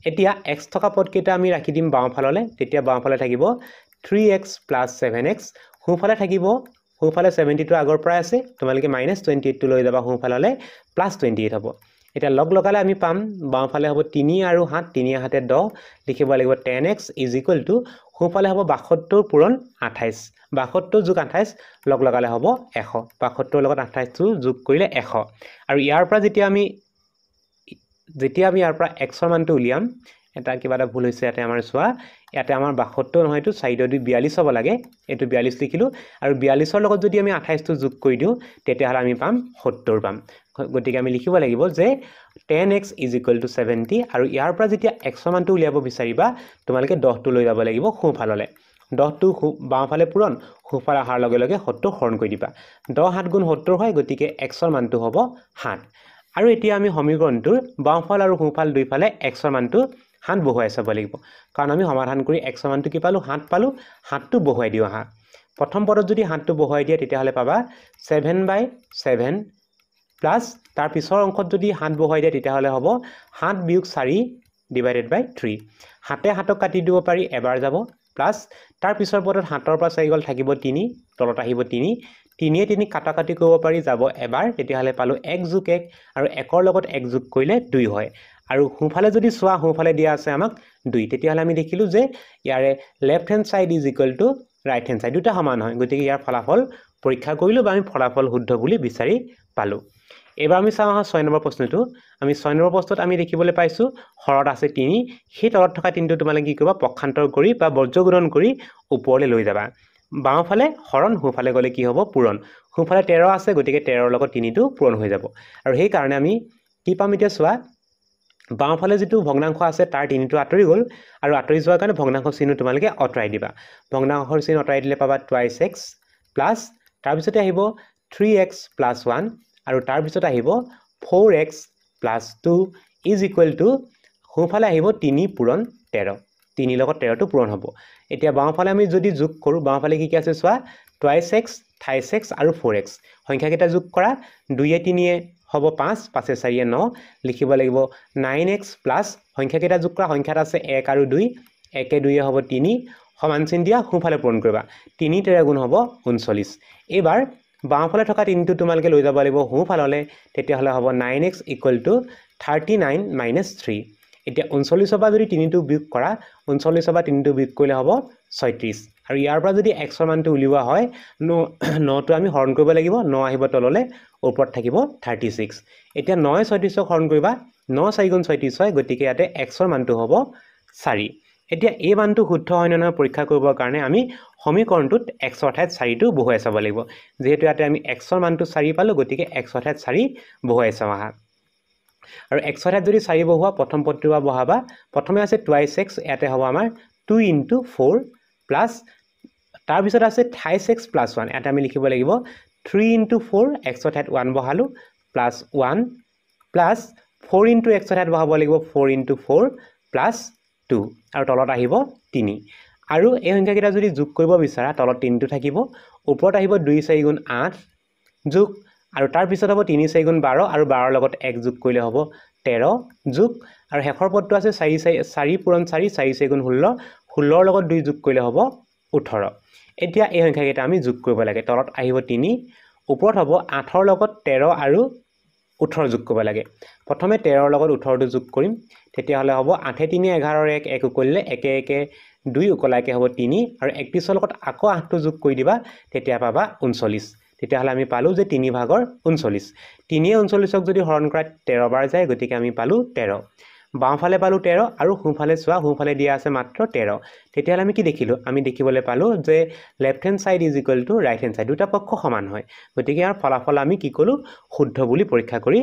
এতিয়া x থকা পদকেইটা আমি ৰাখি দিম বাওঁফাললে তেতিয়া বাওঁফালে থাকিব 3x plus 7x সোঁফালে থাকিব সোঁফালে 72 আগৰ পৰা আছে তোমালোকে -28 টো লৈ যাবা সোঁফাললে +28 হ'ব এটা লগ লগালে আমি পাম বাওঁফালে হ'ব 3 আৰু 7 3 হাতে 10 লিখিব লাগিব 10x is equal to সোঁফালে হ'ব 72 পূৰণ 28 72 যোগ 28 লগ লগালে হ'ব 100 72 লগত 28 টো যোগ কৰিলে 100 আৰু ইয়াৰ পৰা যেতিয়া আমি ইয়াৰ পৰা x ৰ মানটো উলিয়াম এটা কিবা এটা ভুল হৈছে ইয়াতে আমাৰ চোৱা ইয়াতে আমাৰ 72 নহয় তো সাইডৰ দি 42 হ'ব লাগে এটো 42 লিখিলো আৰু 42 ৰ লগত যদি আমি 28 টো যোগ কৰি দিও তেতিয়াহলে আমি পাম 70 পাম গতিকে আমি লিখিব লাগিব যে 10x is equal to 70 আৰু ইয়াৰ পৰা যেতিয়া x ৰ মানটো উলিয়াব বিচাৰিবা তোমালোকে 10 টো লৈ যাব লাগিব সোঁফাললে 10 টো বাওঁফালে পূৰণ সোঁফালে আহাৰ লগে লগে 70 হৰণ কৰি দিবা 10 7 গুণ 70 হয় গতিকে x ৰ মানটো হ'ব 7 আৰু এতিয়া আমি সমীকৰণটোৰ বাওঁফাল আৰু সোঁফাল দুইফালে x ৰ মানটো 7 বহুৱাই চাব লাগিব কাৰণ আমি সমাধান কৰি x ৰ মানটো কি পালো 7 পালো 7 টো বহুৱাই দিও হা প্ৰথম পদত যদি 7 টো বহুৱাই দিয়া তেতিয়াহলে পাবা 7/7 প্লাস তাৰ পিছৰ অংকত যদি 7 বহুৱাই দিয়া তেতিয়াহলে হ'ব 7 বিয়োগ 4 divided by 3 7 7ক কাটি দিব পাৰি এবাৰ যাব প্লাস তাৰ পিছৰ পদত 7 ৰ পৰা 4 গল থাকিব 3 তলত আহিব 3 3 3 কাটা কাটি কৰিব পাৰি যাব এবাৰ তেতিয়াহলে পালো 1 যোগ 1 আৰু 1 ৰ লগত 1 যোগ কৰিলে 2 হয় আৰু সোঁফালে যদি সোৱা সোঁফালে দিয়া আছে আমাক 2 তেতিয়াহলে আমি দেখিলো যে ইয়াৰে left hand side is equal to right hand side দুটা সমান হয় গতিকে ইয়াৰ ফলাফল পৰীক্ষা কৰিলো বা আমি ফলাফল শুদ্ধ বুলি বিচাৰি পালো এবাৰ আমি চাওঁ 6 নম্বৰ প্ৰশ্নটো আমি 6 নম্বৰ প্ৰশ্নত আমি দেখিবলৈ পাইছো হৰত আছে 3 সেই তলত থকা 3 টো তোমালোকে কি কৰিবা পক্ষান্তৰ কৰি বা বৰ্জগুণন কৰি ওপৰলৈ লৈ যাবা বাওঁফালে হৰণ সোঁফালে গলে কি হ'ব পূৰণ সোঁফালে 13 আছে গতিকে 13 ৰ লগত 3 টো পূৰণ হৈ যাব আৰু সেই কাৰণে আমি কি পাম এতিয়া চোৱা বাওঁফালে যেটো ভগ্নাংশ আছে তাৰ 3 টো আঁতৰি গল আৰু আঁতৰি যোৱাৰ কাৰণে ভগ্নাংশ চিহ্ন তোমালোকে অতৰাই দিবা ভগ্নাংশৰ চিহ্ন অতৰাই দিলে পাবা 2x প্লাস তাৰ পিছতে আহিব 3x plus 1 আৰু তাৰ পিছত আহিব 4x plus 2 is equal to সোঁফালে আহিব 3 পূৰণ 13 3 লগত 13 টো পূৰণ হ'ব এতিয়া বাওঁফালে আমি যদি যোগ কৰো বাওঁফালে কি আছে চোৱা 2x 3x আৰু 4x সংখ্যা কেইটা যোগ কৰা 2 এ 3 এ হ'ব 5 5 এ 4 এ 9 লিখিব লাগিব 9x প্লাস সংখ্যা কেইটা যোগ কৰা সংখ্যাত আছে 1 আৰু 2 1 এ 2 এ হ'ব 3 সমান চিন দিয়া সোঁফালে পূৰণ কৰিবা 3 13 গুণ হ'ব 39 এবাৰ বাওঁফালে থকা 3 টো তোমালোকে লৈ যাব লাগিব সোঁফাললে তেতিয়াহলে হ'ব 9x equal to 39 minus 3 এতিয়া 39 পৰা যদি 3 টো বিয়োগ কৰা 39 পৰা 3 টো বিয়োগ কৰিলে হ'ব 36 আৰু ইয়াৰ পৰা যদি x ৰ মানটো উলিওৱা হয় 9 টো আমি হৰণ কৰিব লাগিব 9 আহিব তললে ওপৰত থাকিব 36 এতিয়া 9 36 ক হৰণ কৰিবা 9 4 গুণ 36 হয় গতিকে ইয়াতে x ৰ মানটো হ'ব 4 এতিয়া এই মানটো শুদ্ধ হয় নে নহয় পৰীক্ষা কৰিবৰ কাৰণে আমি সমীকৰণটোত x ৰ ঠাইত 4 টো বহুৱাই চাব লাগিব যেহেতু ইয়াতে আমি x ৰ মানটো 4 পালো গতিকে x ৰ ঠাইত 4 বহুৱাই চাম আহা আৰু x ৰ ঠাইত যদি 4 বহুৱা প্ৰথম পদটো বহাবা প্ৰথমে আছে 2x ইয়াতে হ'ব আমাৰ 2 into 4 প্লাস তাৰ পিছত আছে 5x plus 1 এটা আমি লিখিব লাগিব 3 into 4 x ৰ ঠাইত 1 বহালো প্লাস 1 প্লাস 4 into x ৰ ঠাইত বহাব লাগিব 4 into 4 প্লাস 2 আৰু তলত আহিব 3 আৰু এই সংখ্যা কেইটা যদি যোগ কৰিব বিচাৰা তলত 3 টো থাকিব ওপৰত আহিব 2 4 গুণ 8 যোগ আৰু তাৰ পিছত হ'ব 3 4 গুণ 12 আৰু 12 ৰ লগত 1 যোগ কৰিলে হ'ব 13 যোগ আৰু শেষৰ পদটো আছে 4 পূৰণ 4 4 4 গুণ 16 16 ৰ লগত 2 যোগ কৰিলে হ'ব 18 এতিয়া এই সংখ্যা কেইটা আমি যোগ কৰিব লাগে তলত আহিব 3 ওপৰত হ'ব 8 ৰ লগত 13 আৰু 18 যোগ কৰিব লাগে প্ৰথমে 13 ৰ লগত 18 টো যোগ কৰিম তেতিয়া হলে হ'ব 8 3 11 ৰ 1 1 কৰিলে 1 1 2 উকলাকে হ'ব 3 আৰু 31 ৰ লগত আকৌ 8 টো যোগ কৰি দিবা তেতিয়া পাবা 39 তেতিয়া হলে আমি পালো যে 3 ভাগৰ 39 3 এ 39ক যদি হৰণ কৰা 13 বাৰ যায় গতিকে আমি পালো 13 বাওঁফালে পালো 13 আৰু সোঁফালে চোৱা সোঁফালে দিয়া আছে মাত্ৰ 13 তেতিয়া হলে আমি কি দেখিলো আমি দেখিবলৈ পালো যে left hand side is equal to right hand side দুটা পক্ষ সমান হয় গতিকে ইয়াৰ ফলাফল আমি কি কলো শুদ্ধ বুলি পৰীক্ষা কৰি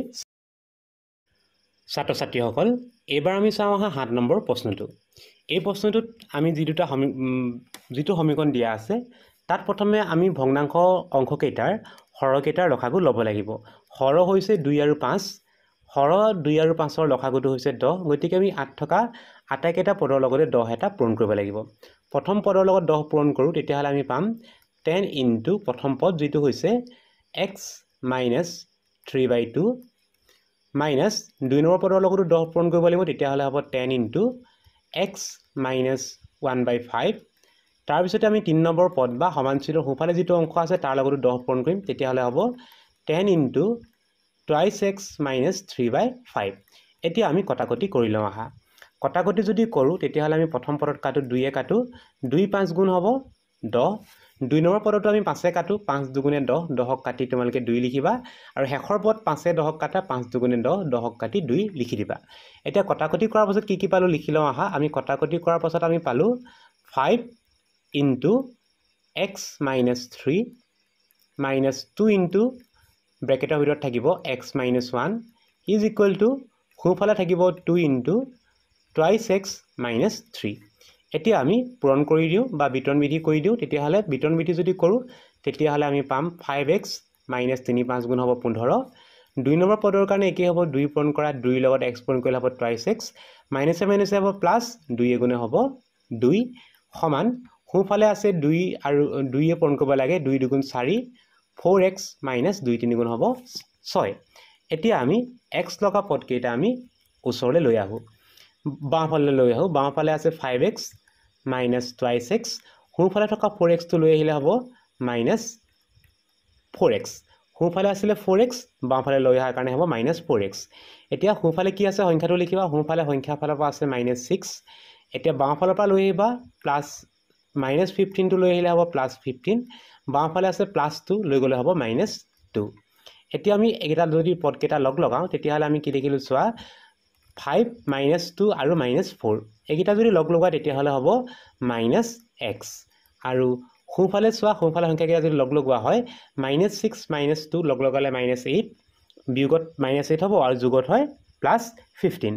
ছাত্ৰ ছাত্ৰীসকল এবাৰ আমি চাওঁ 7 নম্বৰ প্ৰশ্নটো এই প্ৰশ্নটোত আমি যিটো সমীকৰণ দিয়া আছে তাত প্ৰথমে আমি ভগ্নাংশ অংককেইটাৰ হৰকেইটাৰ লসাগু ল'ব লাগিব হৰ হৈছে 2 আৰু 5 হৰ 2 আৰু 5 ৰ লসাগুটো হৈছে 10 গতিকে আমি 8 থকা আটাইকেইটা পদৰ লগতে 10 এটা পূৰণ কৰিব লাগিব প্ৰথম পদৰ লগত 10 পূৰণ কৰোঁ তেতিয়াহ'লে আমি পাম 10 ইনটু প্ৰথম পদ যেটো হৈছে x minus 3/2 minus 2 নম্বৰ পদৰ লগতো 10 পূৰণ কৰিব লাগিব তেতিয়াহ'লে হ'ব 10 ইনটু x minus 1/5 তাৰ পিছতে আমি 3 নম্বৰ পদ বা সমানচিনৰ সোঁফালে যেটো অংশ আছে তাৰ লগতো 10 পূৰণ কৰিম তেতিয়াহ'লে হ'ব 10 ইনটু twice x minus 3/5 এতিয়া আমি কটাকটি কৰি লওঁ আহা কটাকটি যদি কৰোঁ তেতিয়াহ'লে আমি প্ৰথম পদত কাটো 2 এ কাটো 2 5 গুণ হ'ব 10 2 নম্বৰ পদটো আমি 5 এ কাটো 5 দুগুণে 10 10ক কাটি তোমালোকে 2 লিখিবা আৰু শেষৰ পদ 5 এ 10ক কাটা 5 দুগুণে 10 10ক কাটি 2 লিখি দিবা এতিয়া কটাকটি কৰাৰ পাছত কি পালো লিখি লওঁ আহা আমি কটাকটি কৰাৰ পাছত আমি পালো 5 into x minus 3 minus 2 into ব্ৰেকেটৰ ভিতৰত থাকিব x minus 1 is equal to সোঁফালে থাকিব 2 into twice x minus 3 এতিয়া আমি পূৰণ কৰি দিওঁ বা বিতৰণ বিধি কৰি দিওঁ তেতিয়াহ'লে বিতৰণ বিধি যদি কৰোঁ তেতিয়াহ'লে আমি পাম 5x minus 3 5 গুণ হ'ব 15 2 নম্বৰ পদৰ কাৰণে একে হ'ব 2 পূৰণ কৰা 2 লগত x পূৰণ কৰিলে হ'ব twice x minus হ'ব প্লাছ 2 এ গুণে হ'ব 2 সমান সোঁফালে আছে 2 আৰু 2 এ পূৰণ কৰিব লাগে 2 দুগুণ 4 4x minus 2 3 গুণ হ'ব 6 এতিয়া আমি x লগা পদকেইটা আমি ওচৰলৈ লৈ আহোঁ বাওঁফালে লৈ আহোঁ বাওঁফালে আছে 5x minus twice x সোঁফালে থকা 4x টো লৈ আহিলে হ'ব minus 4x সোঁফালে আছিলে 4x বাওঁফালে লৈ অহাৰ কাৰণে হ'ব minus 4x এতিয়া সোঁফালে কি আছে সংখ্যাটো লিখিবা সোঁফালে সংখ্যা ফালৰ পৰা আছে minus 6 এতিয়া বাওঁফালৰ পৰা লৈ আহিবা প্লাছ minus 15 টো লৈ আহিলে হ'ব plus 15 বাওঁফালে আছে plus 2 লৈ গ'লে হ'ব minus 2 এতিয়া আমি এইকেইটা যদি পদকেইটা লগ লগাওঁ তেতিয়াহ'লে আমি কি দেখিলোঁ চোৱা 5 minus 2 আৰু minus 4 এইকেইটা যদি লগ লগোৱা তেতিয়াহ'লে হ'ব minus x আৰু সোঁফালে চোৱা সোঁফালে সংখ্যাকেইটা যদি লগ লগোৱা হয় minus 6 minus 2 লগ লগালে minus 8 বিয়োগত minus 8 হ'ব আৰু যোগত হয় plus 15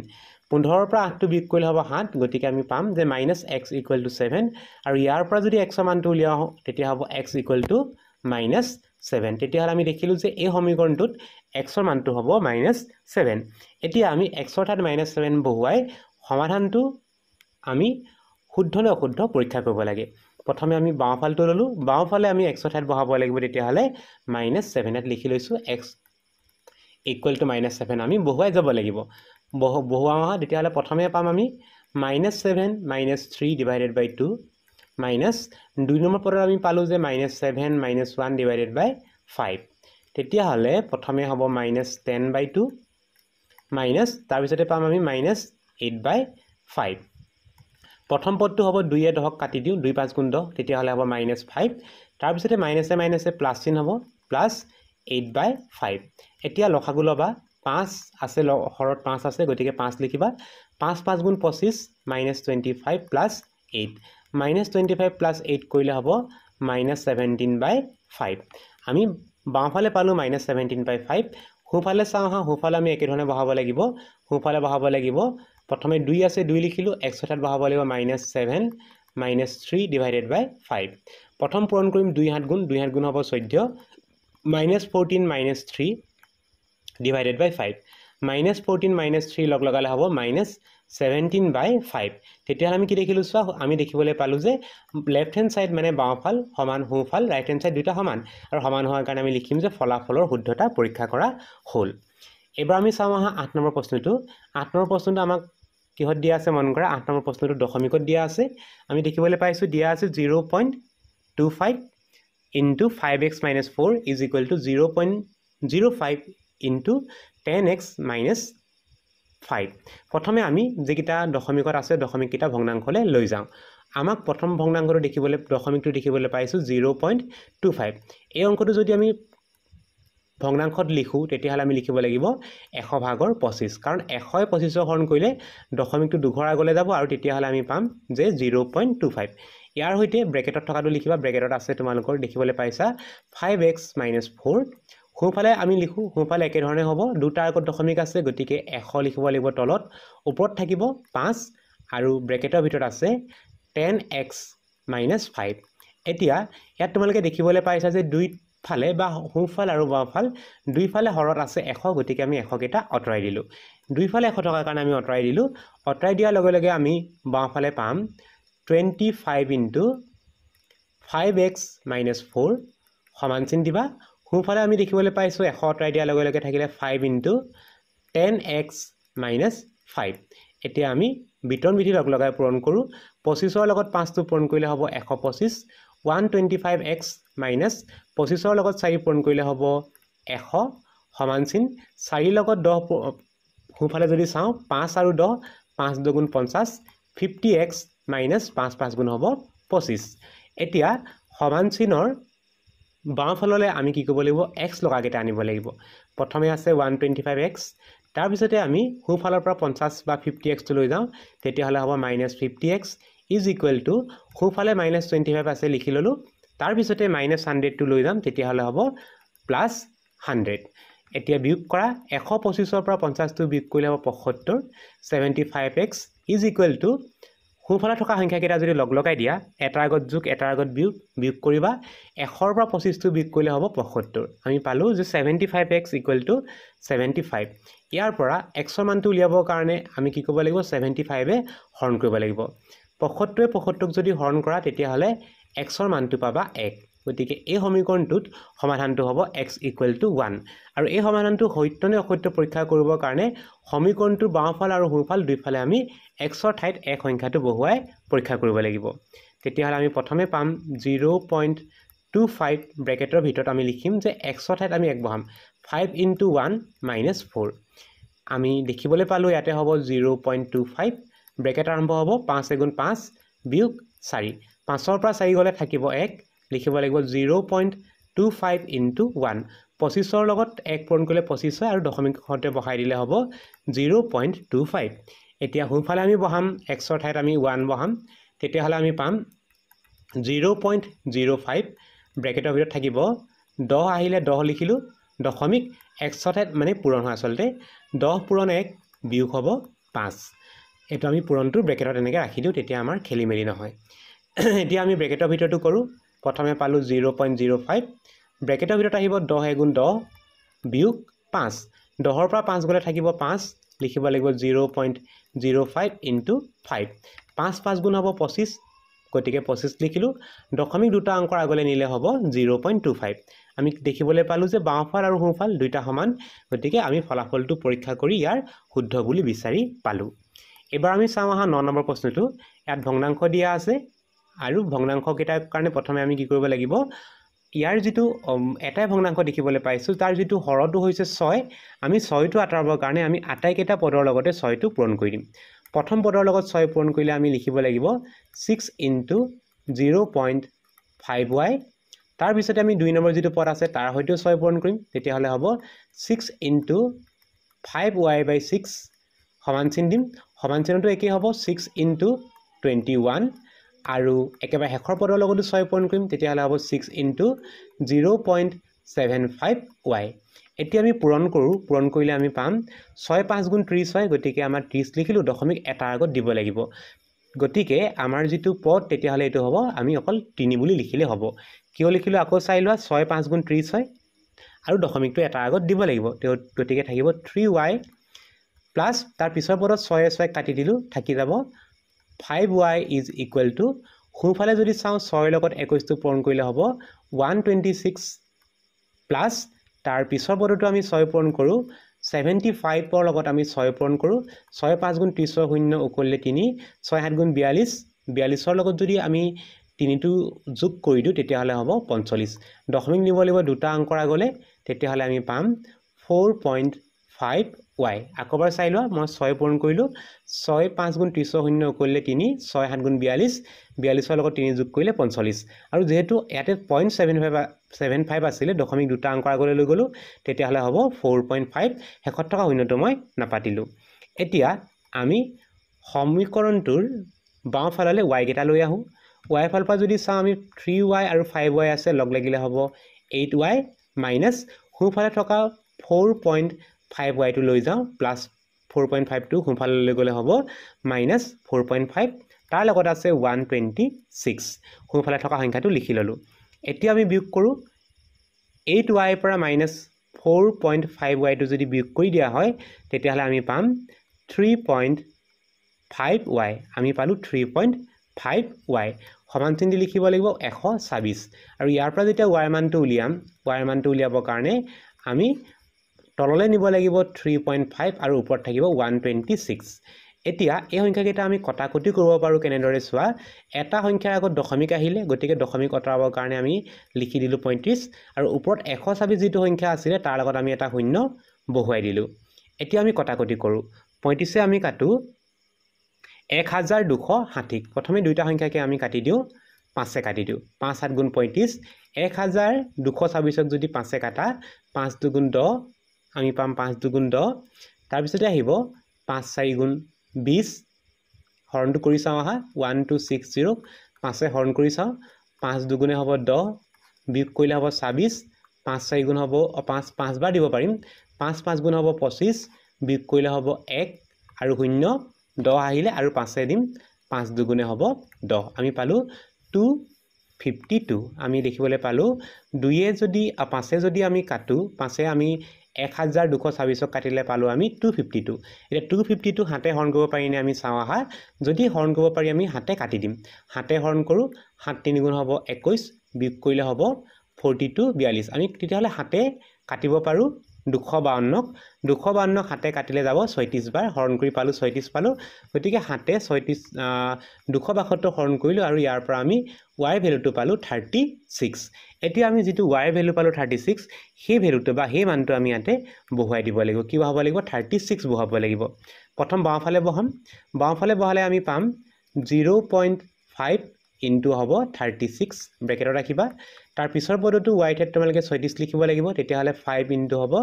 15ৰ পৰা 8টো বিয়োগ কৰিলে হ'ব 7 গতিকে আমি পাম যে minus x equal to 7 আৰু ইয়াৰ পৰা যদি x ৰ মানটো উলিয়াও তেতিয়া হ'ব x equal to minus 7 তেতিয়াহ'লে আমি দেখিলোঁ যে এই সমীকৰণটোত x ৰ মানটো হ'ব minus 7 এতিয়া আমি x ৰ ঠাইত minus 7 বহুৱাই সমাধানটো আমি শুদ্ধ নে অশুদ্ধ পৰীক্ষা কৰিব লাগে প্ৰথমে আমি বাওঁফালটো ল'লোঁ বাওঁফালে আমি x ৰ ঠাইত বহাব লাগিব তেতিয়াহ'লে minus 7 ত লিখি লৈছোঁ x equal to minus 7 আমি বহুৱাই যাব লাগিব বহুৱাও তেতিয়াহ'লে প্ৰথমে পাম আমি minus 7 minus 3 divided by 2 minus 2 number পদত আমি পালোঁ যে minus 7 minus 1 divided by 5 তেতিয়াহ'লে প্ৰথমে হ'ব minus 10 by 2 minus তাৰপিছতে পাম আমি minus 8 by 5 প্ৰথম পদটো হ'ব 2 এ 10ক কাটি দিওঁ 2 5 গুণ 10 তেতিয়াহ'লে হ'ব minus 5 তাৰপিছতে minus এ প্লাছ চিন হ'ব প্লাছ 8 by 5 এতিয়া লসাগু ল'বা 5 আছে হৰত 5 আছে গতিকে 5 লিখিবা 5 5 গুণ 25 minus 25 plus 8 minus 25 plus 8 কৰিলে হ'ব minus 17 by 5 আমি বাওঁফালে পালোঁ minus 17 by 5 সোঁফালে চাওঁ হা সোঁফালে আমি একেধৰণে বহাব লাগিব সোঁফালে বহাব লাগিব প্ৰথমে 2 আছে 2 লিখিলোঁ x ৰ ঠাইত বহাব লাগিব minus 7 minus 3 divided by 5 প্ৰথম পূৰণ কৰিম 2 হাত গুণ হ'ব 14 minus 14 minus 3 divided by 5 minus 14 minus 3 লগ লগালে হ'ব minus 17 by 5 তেতিয়াহ'লে আমি কি দেখিলোঁ চোৱা আমি দেখিবলৈ পালোঁ যে লেফ্ট হেণ্ড সাইড মানে বাওঁফাল সমান সোঁফাল ৰাইট হেণ্ড সাইড দুটা সমান আৰু সমান হোৱাৰ কাৰণে আমি লিখিম যে ফলাফলৰ শুদ্ধতা পৰীক্ষা কৰা হ'ল এবাৰ আমি চাওঁ আহা 8 নম্বৰ প্ৰশ্নটো 8 নম্বৰ প্ৰশ্নটো আমাক কিহত দিয়া আছে মন কৰা 8 নম্বৰ প্ৰশ্নটো দশমিকত দিয়া আছে আমি দেখিবলৈ পাইছোঁ দিয়া আছে 0.25 into 5x minus 4 is equal to 0.05 into 10x minus 5 প্ৰথমে আমি যেকিটা দশমিকত আছে দশমিককিটা ভগ্নাংশলৈ লৈ যাওঁ আমাক প্ৰথম ভগ্নাংশটো দেখিবলৈ দশমিকটো দেখিবলৈ পাইছোঁ 0.25 এই অংকটো যদি আমি ভগ্নাংশত লিখোঁ তেতিয়াহ'লে আমি লিখিব লাগিব 100 ভাগৰ 25 কাৰণ 100 25 হৰণ কৰিলে দশমিকটো দুঘৰ আগলৈ যাব আৰু তেতিয়াহ'লে আমি পাম যে 0.25 ইয়াৰ সৈতে ব্ৰেকেটত থকাটো লিখিবা ব্ৰেকেটত আছে তোমালোকৰ দেখিবলৈ পাইছা 5x minus 4 সোঁফালে আমি লিখোঁ সোঁফালে একেধৰণে হ'ব দুটা আগত দশমিক আছে গতিকে 100 লিখিব লাগিব তলত ওপৰত থাকিব 5 আৰু ব্ৰেকেটৰ ভিতৰত আছে 10x minus 5 এতিয়া ইয়াত তোমালোকে দেখিবলৈ পাইছা যে দুই ফালে বা সোঁফাল আৰু বাওঁফাল দুইফালে হৰত আছে 100 গতিকে আমি 100 কেইটা আঁতৰাই দিলোঁ দুইফালে 100 টকাৰ কাৰণে আমি আঁতৰাই দিলোঁ আঁতৰাই দিয়াৰ লগে লগে আমি বাওঁফালে পাম 25 ইনটু 5x minus 4 সমান চিন দিবা সোঁফালে আমি দেখিবলৈ পাইছোঁ 100 আঁতৰাই দিয়াৰ লগে লগে থাকিলে 5 ইনটু 10x minus 5 এতিয়া আমি বিতৰণ বিধি লগাই পূৰণ কৰোঁ 25ৰ লগত 5টো পূৰণ কৰিলে হ'ব 125 125x minus 25ৰ লগত 4 পূৰণ কৰিলে হ'ব 100 সমান চিন 4ৰ লগত 10 সোঁফালে যদি চাওঁ 5 আৰু 10 5 দুগুণ 50 50x minus 5 5 গুণ হ'ব 25 এতিয়া সমান চিনৰ বাওঁফাললৈ আমি কি কৰিব লাগিব x লগাকেইটা আনিব লাগিব প্ৰথমে আছে 125x তাৰ পিছতে আমি সোঁফালৰ পৰা 50 বা 50x টো লৈ যাওঁ তেতিয়াহ'লে হ'ব -50x ইজ ইকুৱেল টু সোঁফালে -25 আছে লিখি ল'লোঁ তাৰ পিছতে -100 টো লৈ যাম তেতিয়াহ'লে হ'ব +100 এতিয়া বিয়োগ কৰা 125ৰ পৰা 50 টো বিয়োগ কৰিলে হ'ব 75 75x ইজ ইকুৱেল টু সোঁফালে থকা সংখ্যাকেইটা যদি লগাই দিয়া এটাৰ আগত যোগ এটাৰ আগত বিয়োগ কৰিবা 100ৰ পৰা 25 টো বিয়োগ কৰিলে হ'ব 75 আমি পালোঁ যে 75x ইকুৱেল টু 75 ইয়াৰ পৰা xৰ মানটো উলিয়াবৰ কাৰণে আমি কি কৰিব লাগিব 75 এ হৰণ কৰিব লাগিব 75 এ 75ক যদি হৰণ কৰা তেতিয়াহ'লে xৰ মানটো পাবা 1 গতিকে এই সমীকৰণটোত সমাধানটো হ'ব x ইকুৱেল টু 1 আৰু এই সমাধানটো সত্য নে অসত্য পৰীক্ষা কৰিবৰ কাৰণে সমীকৰণটোৰ বাওঁফাল আৰু সোঁফাল দুইফালে আমি xৰ ঠাইত এক সংখ্যাটো বহুৱাই পৰীক্ষা কৰিব লাগিব তেতিয়াহ'লে আমি প্ৰথমে পাম 0.25 ব্ৰেকেটৰ ভিতৰত আমি লিখিম যে xৰ ঠাইত আমি 1 বহাম 5 ইনটু 1 মাইনাছ 4 আমি দেখিবলৈ পালোঁ ইয়াতে হ'ব 0.25 ব্ৰেকেট আৰম্ভ হ'ব 5 এগুণ 5 বিয়োগ 4 5ৰ পৰা 4 গ'লে থাকিব 1 লিখিব লাগিব 0.25 ইনটু 1 25ৰ লগত 1 পূৰণ কৰিলে 25 হয় আৰু দশমিক সৈতে বহাই দিলে হ'ব 0.25 এতিয়া সোঁফালে আমি বহাম xৰ ঠাইত আমি 1 বহাম তেতিয়াহ'লে আমি পাম 0.05 ব্ৰেকেটৰ ভিতৰত থাকিব 10 আহিলে 10 লিখিলোঁ দশমিক xৰ ঠাইত মানে পূৰণ হয় আচলতে 10 পূৰণ 1 বিয়োগ হ'ব 5 এইটো আমি পূৰণটো ব্ৰেকেটত এনেকৈ ৰাখি দিওঁ তেতিয়া আমাৰ খেলি মেলি নহয় এতিয়া আমি ব্ৰেকেটৰ ভিতৰটো কৰোঁ প্ৰথমে পালোঁ 0.05 ব্ৰেকেটৰ ভিতৰত আহিব 10 এগুণ 10 বিয়োগ 5 10ৰ পৰা 5 গ'লে থাকিব 5 লিখিব লাগিব 0.05 ইনটু 5 5 5 গুণ হ'ব 25 গতিকে 25 লিখিলোঁ দশমিক দুটা অংকৰ আগলৈ নিলে হ'ব 0.25 আমি দেখিবলৈ পালোঁ যে বাওঁফাল আৰু সোঁফাল দুইটা সমান গতিকে আমি ফলাফলটো পৰীক্ষা কৰি ইয়াৰ শুদ্ধ বুলি বিচাৰি পালোঁ এবাৰ আমি চাওঁ আহা 9 নম্বৰ প্ৰশ্নটো ইয়াত ভগ্নাংশ দিয়া আছে আৰু ভগ্নাংশকেইটাৰ কাৰণে প্ৰথমে আমি কি কৰিব লাগিব ইয়াৰ যিটো এটাই ভগ্নাংশ দেখিবলৈ পাইছোঁ তাৰ যিটো হৰটো হৈছে 6 আমি 6টো আঁতৰাবৰ কাৰণে আমি আটাইকেইটা পদৰ লগতে 6টো পূৰণ কৰি দিম প্ৰথম পদৰ লগত 6 পূৰণ কৰিলে আমি লিখিব লাগিব 6 ইনটু 0.5y তাৰ পিছতে আমি 2 নম্বৰ যিটো পদ আছে তাৰ হয়তো 6 পূৰণ কৰিম তেতিয়াহ'লে হ'ব 6 ইনটু 5y/6 সমান চিন দিম সমান চিনটো একেই হ'ব 6 ইনটু 21 আৰু একেবাৰে শেষৰ পদৰ লগতো 6 পূৰণ কৰিম তেতিয়াহ'লে হ'ব 6 ইনটু 0.75y এতিয়া আমি পূৰণ কৰোঁ পূৰণ কৰিলে আমি পাম 6 5 গুণ 30 হয় গতিকে আমাৰ 30 লিখিলোঁ দশমিক এটাৰ আগত দিব লাগিব গতিকে আমাৰ যিটো পদ তেতিয়াহ'লে এইটো হ'ব আমি অকল 3 বুলি লিখিলে হ'ব কিয় লিখিলোঁ আকৌ চাই লোৱা 6 5 গুণ 30 হয় আৰু দশমিকটো এটাৰ আগত দিব লাগিব গতিকে থাকিব 3y প্লাছ তাৰ পিছৰ পদত 6 কাটি দিলোঁ থাকি যাব 5y ইজ ইকুৱেল টু সোঁফালে যদি চাওঁ 6ৰ লগত 21টো পূৰণ কৰিলে হ'ব 126 প্লাছ তাৰ পিছৰ পদটো আমি 6 পূৰণ কৰোঁ 75ৰ লগত আমি 6 পূৰণ কৰোঁ 6 5 গুণ 30 শূন্য উকলিলে 3 6 7 গুণ 42 42ৰ লগত যদি আমি 3টো যোগ কৰি দিওঁ তেতিয়াহ'লে হ'ব 45 দশমিক নিব লাগিব দুটা অংকৰ আগলৈ তেতিয়াহ'লে আমি পাম 4.5y আকৌবাৰ চাই লোৱা মই 6 পূৰণ কৰিলোঁ 6 5 গুণ 30 শূন্য উকলিলে 3 6 7 গুণ 42 42ৰ লগত 3 যোগ কৰিলে 45 আৰু যেহেতু ইয়াতে 0.75 আছিলে দশমিক দুটা অংকৰ আগলৈ লৈ গ'লোঁ তেতিয়াহ'লে হ'ব 4.5 শেষত থকা শূন্যটো মই নাপাতিলোঁ এতিয়া আমি সমীকৰণটোৰ বাওঁফাললৈ y কেইটা লৈ আহোঁ y ফালৰ পৰা যদি চাওঁ আমি 3y আৰু 5y আছে লগ লাগিলে হ'ব 8y মাইনাছ সোঁফালে থকা 4.5y টো লৈ যাওঁ প্লাছ 4.5 টো সোঁফাললৈ গ'লে হ'ব মাইনাছ 4.5 তাৰ লগত আছে 126 সোঁফালে থকা সংখ্যাটো লিখি ল'লোঁ এতিয়া আমি বিয়োগ কৰোঁ 8y পৰা মাইনাছ 4.5y টো যদি বিয়োগ কৰি দিয়া হয় তেতিয়াহলে আমি পাম 3.5y আমি পালো 3.5y সমান চিন দি লিখিব লাগিব 126 আৰু ইয়াৰ পৰা যেতিয়া y মানটো উলিয়াম y মানটো উলিয়াবৰ কাৰণে আমি তললৈ নিব লাগিব 3.5 আৰু ওপৰত থাকিব 126 এতিয়া এই সংখ্যাকেইটা আমি কটাকটি কৰিব পাৰো কেনেদৰে চোৱা এটা সংখ্যাৰ আগত দশমিক আহিলে গতিকে দশমিক অতৰাবৰ কাৰণে আমি লিখি দিলো 35 আৰু ওপৰত 126 যিটো সংখ্যা আছিল তাৰ লগত আমি এটা শূন্য বহুৱাই দিলো এতিয়া আমি কটাকটি কৰো 35 আমি কাটো 1260 প্ৰথমে দুইটা সংখ্যাকে আমি কাটি দিও 5 এ কাটি দিও 5 7 গুণ 35 1226 যদি 5 এ কাটা 5 2 গুণ 10 আমি পাম 5 2 গুণ 10 তাৰ পিছতে আহিব 5 4 গুণ 20 হৰণটো কৰি চাও আহা 1260 5 এ হৰণ কৰি চাও 5 2 গুণে হ'ব 10 বিয়োগ কৰিলে হ'ব 26 5 4 গুণ হ'ব 5 5 বাৰ দিব পাৰিম 5 5 গুণ হ'ব 25 বিয়োগ কৰিলে হ'ব 1 আৰু 0 10 আহিলে আৰু 5 এ দিম 5 2 গুণে হ'ব 10 আমি পালো 252 আমি দেখিবলৈ পালো 2 এ যদি 5 এ যদি আমি কাটো 5 এ আমি 1226 কাটিলে পালো আমি 252 এটা 252 হাতে হৰণ কৰিব পাৰি নে আমি চাও আহা যদি হৰণ কৰিব পাৰি আমি হাতে কাটি দিম হাতে হৰণ কৰো 7 3 গুণ হ'ব 21 বিয়োগ কৰিলে হ'ব 42 42 আমি তেতিয়াহলে হাতে কাটিব পাৰো 252 হাতে কাটিলে যাব 36 বাৰ হৰণ কৰি পালো 36 পালো গতিকে হাতে 36 272 হৰণ কৰিলো আৰু ইয়াৰ পৰা আমি y ভ্যালুটো পালো 36 এতিয়া আমি যেটো y ভ্যালু পালো 36 সেই ভ্যালুটো বা সেই মানটো আমি ইয়াতে বহুৱাই দিব লাগিব কি হ'ব লাগিব 36 বহুৱাব লাগিব প্ৰথম বাওঁফালে বহালে আমি পাম 0.5 ইনটু হ'ব 36 ব্ৰেকেটত ৰাখিবা তাৰ পিছৰ পদটো y ঠাইত তোমালকে 36 লিখিব লাগিব তেতিয়া হলে 5 ইনটু হ'ব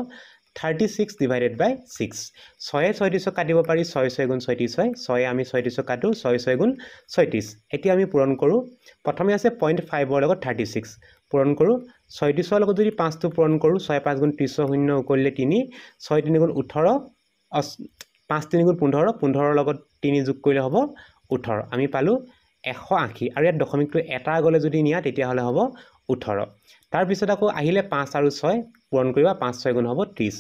36 divided by 6 6 36 কাটিব পাৰি 6 6 গুণ 36 হয় 6 আমি 36 কাটো 6 6 গুণ 36 এতিয়া আমি পূৰণ কৰো প্ৰথমে আছে 0.5 ৰ লগত 36 পূৰণ কৰো 36 ৰ লগত যদি 5 টো পূৰণ কৰো 6 5 গুণ 30 0 কৰিলে 3 6 3 গুণ 18 5 3 গুণ 15 15 ৰ লগত 3 যোগ কৰিলে হ'ব 18 আমি পালো 180 আৰু ইয়াত দশমিকটো এটা আগলে যদি নিয়া তেতিয়া হলে হ'ব 18 তাৰ পিছত আকৌ আহিলে 5 আৰু 6 পূৰণ কৰিবা 5 6 গুণ হ'ব 30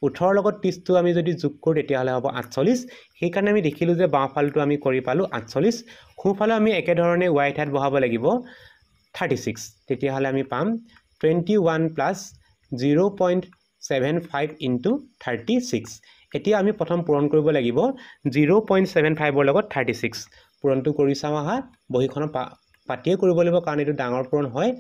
18 ৰ লগত 30 টো আমি যদি যোগ কৰো তেতিয়া হলে হ'ব 48 সেই কাৰণে আমি দেখিলো যে বাওঁফালটো আমি কৰি পালো 48 সোঁফালে আমি একে ধৰণে y ঠাইত বহাব লাগিব 36 তেতিয়া হলে আমি পাম 21 plus 0.75 into 36 এতিয়া আমি প্ৰথম পূৰণ কৰিব লাগিব 0.75 ৰ লগত 36 পূৰণটো কৰি চাও আহা বহিখন পাটিয়ে কৰিব লাগিব কাৰণ এটো ডাঙৰ পূৰণ হয়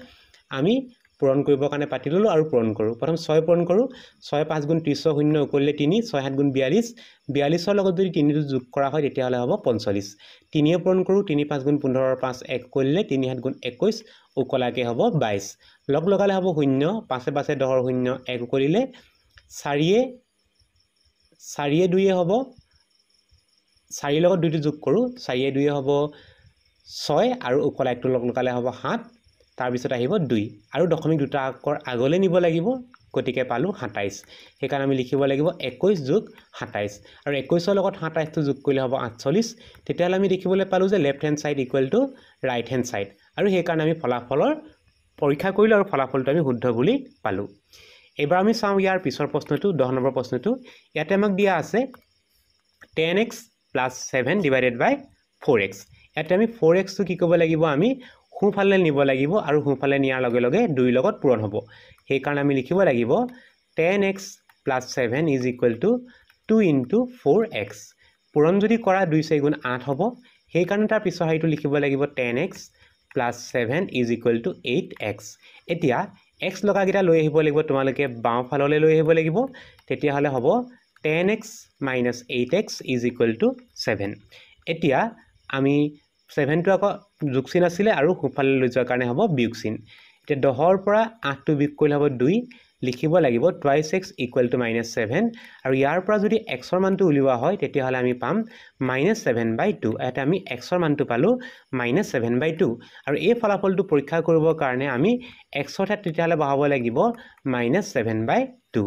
আমি পূৰণ কৰিবৰ কাৰণে পাতি ললো আৰু পূৰণ কৰো প্ৰথম 6 পূৰণ কৰো 6 5 গুণ 30 0 কৰিলে 3 6 7 গুণ 42 42 ৰ লগত যদি 3 টো যোগ কৰা হয় তেতিয়া হলে হ'ব 45 3 এ পূৰণ কৰো 3 5 গুণ 15 5 1 কৰিলে 3 7 গুণ 21 উকলাকে হ'ব 22 লগ লগালে হ'ব 0 5 5 10 0 1 কৰিলে 4 এ 2 এ হ'ব 4 লগত 2 টো যোগ কৰো 4 এ 2 এ হ'ব 6 আৰু উকলাকটো লগ লগালে হ'ব 7 তাৰ পিছত আহিব 2 আৰু দশমিক দুটা আকৰ আগলৈ নিব লাগিব গতিকে পালো 27 সেই কাৰণে আমি লিখিব লাগিব 21 যোগ 27 আৰু 21 ৰ লগত 27 টো যোগ কৰিলে হ'ব 48 তেতিয়া হলে আমি দেখিবলৈ পালো যে left hand side equal to right hand side আৰু সেই কাৰণে আমি ফলাফলৰ পৰীক্ষা কৰিলো আৰু ফলাফলটো আমি শুদ্ধ বুলি পালো এবাৰ আমি চাও ইয়াৰ পিছৰ প্ৰশ্নটো 10 নম্বৰ প্ৰশ্নটো ইয়াতে আমাক দিয়া আছে 10x plus 7 divided by 4x ইয়াতে আমি 4x টো কি কৰিব লাগিব আমি সোঁফালে নিব লাগিব আৰু সোঁফালে নিয়াৰ লগে লগে 2 লগত পূৰণ হ'ব সেই কাৰণে আমি লিখিব লাগিব 10x plus 7 is equal to 2 into 4x পূৰণ যদি কৰা 2 4 গুণ 8 হ'ব সেই কাৰণে তাৰ পিছৰ হাইটো লিখিব লাগিব 10x plus 7 is equal to 8x এতিয়া x লগাগিটা লৈ আহিব লাগিব তোমালকে বাওঁফাললৈ লৈ আহিব লাগিব তেতিয়া হলে হ'ব 10x minus 8x is equal to 7 এতিয়া আমি 7 টো আকৌ যোগচিন আছিল আৰু সোঁফালে লৈ যোৱাৰ কাৰণে হ'ব বিয়োগচিন এতিয়া 10 ৰ পৰা 8 টো বিয়োগ কৰিলে হ'ব 2 লিখিব লাগিব twice x equal to -7 আৰু ইয়াৰ পৰা যদি x ৰ মানটো উলিওৱা হয় তেতিয়া হলে আমি পাম -7/2 এটা আমি x ৰ মানটো পালো -7/2 আৰু এই ফলাফলটো পৰীক্ষা কৰিবৰ কাৰণে আমি x ৰ ঠাইত তেতিয়া হলে বহাব লাগিব -7/2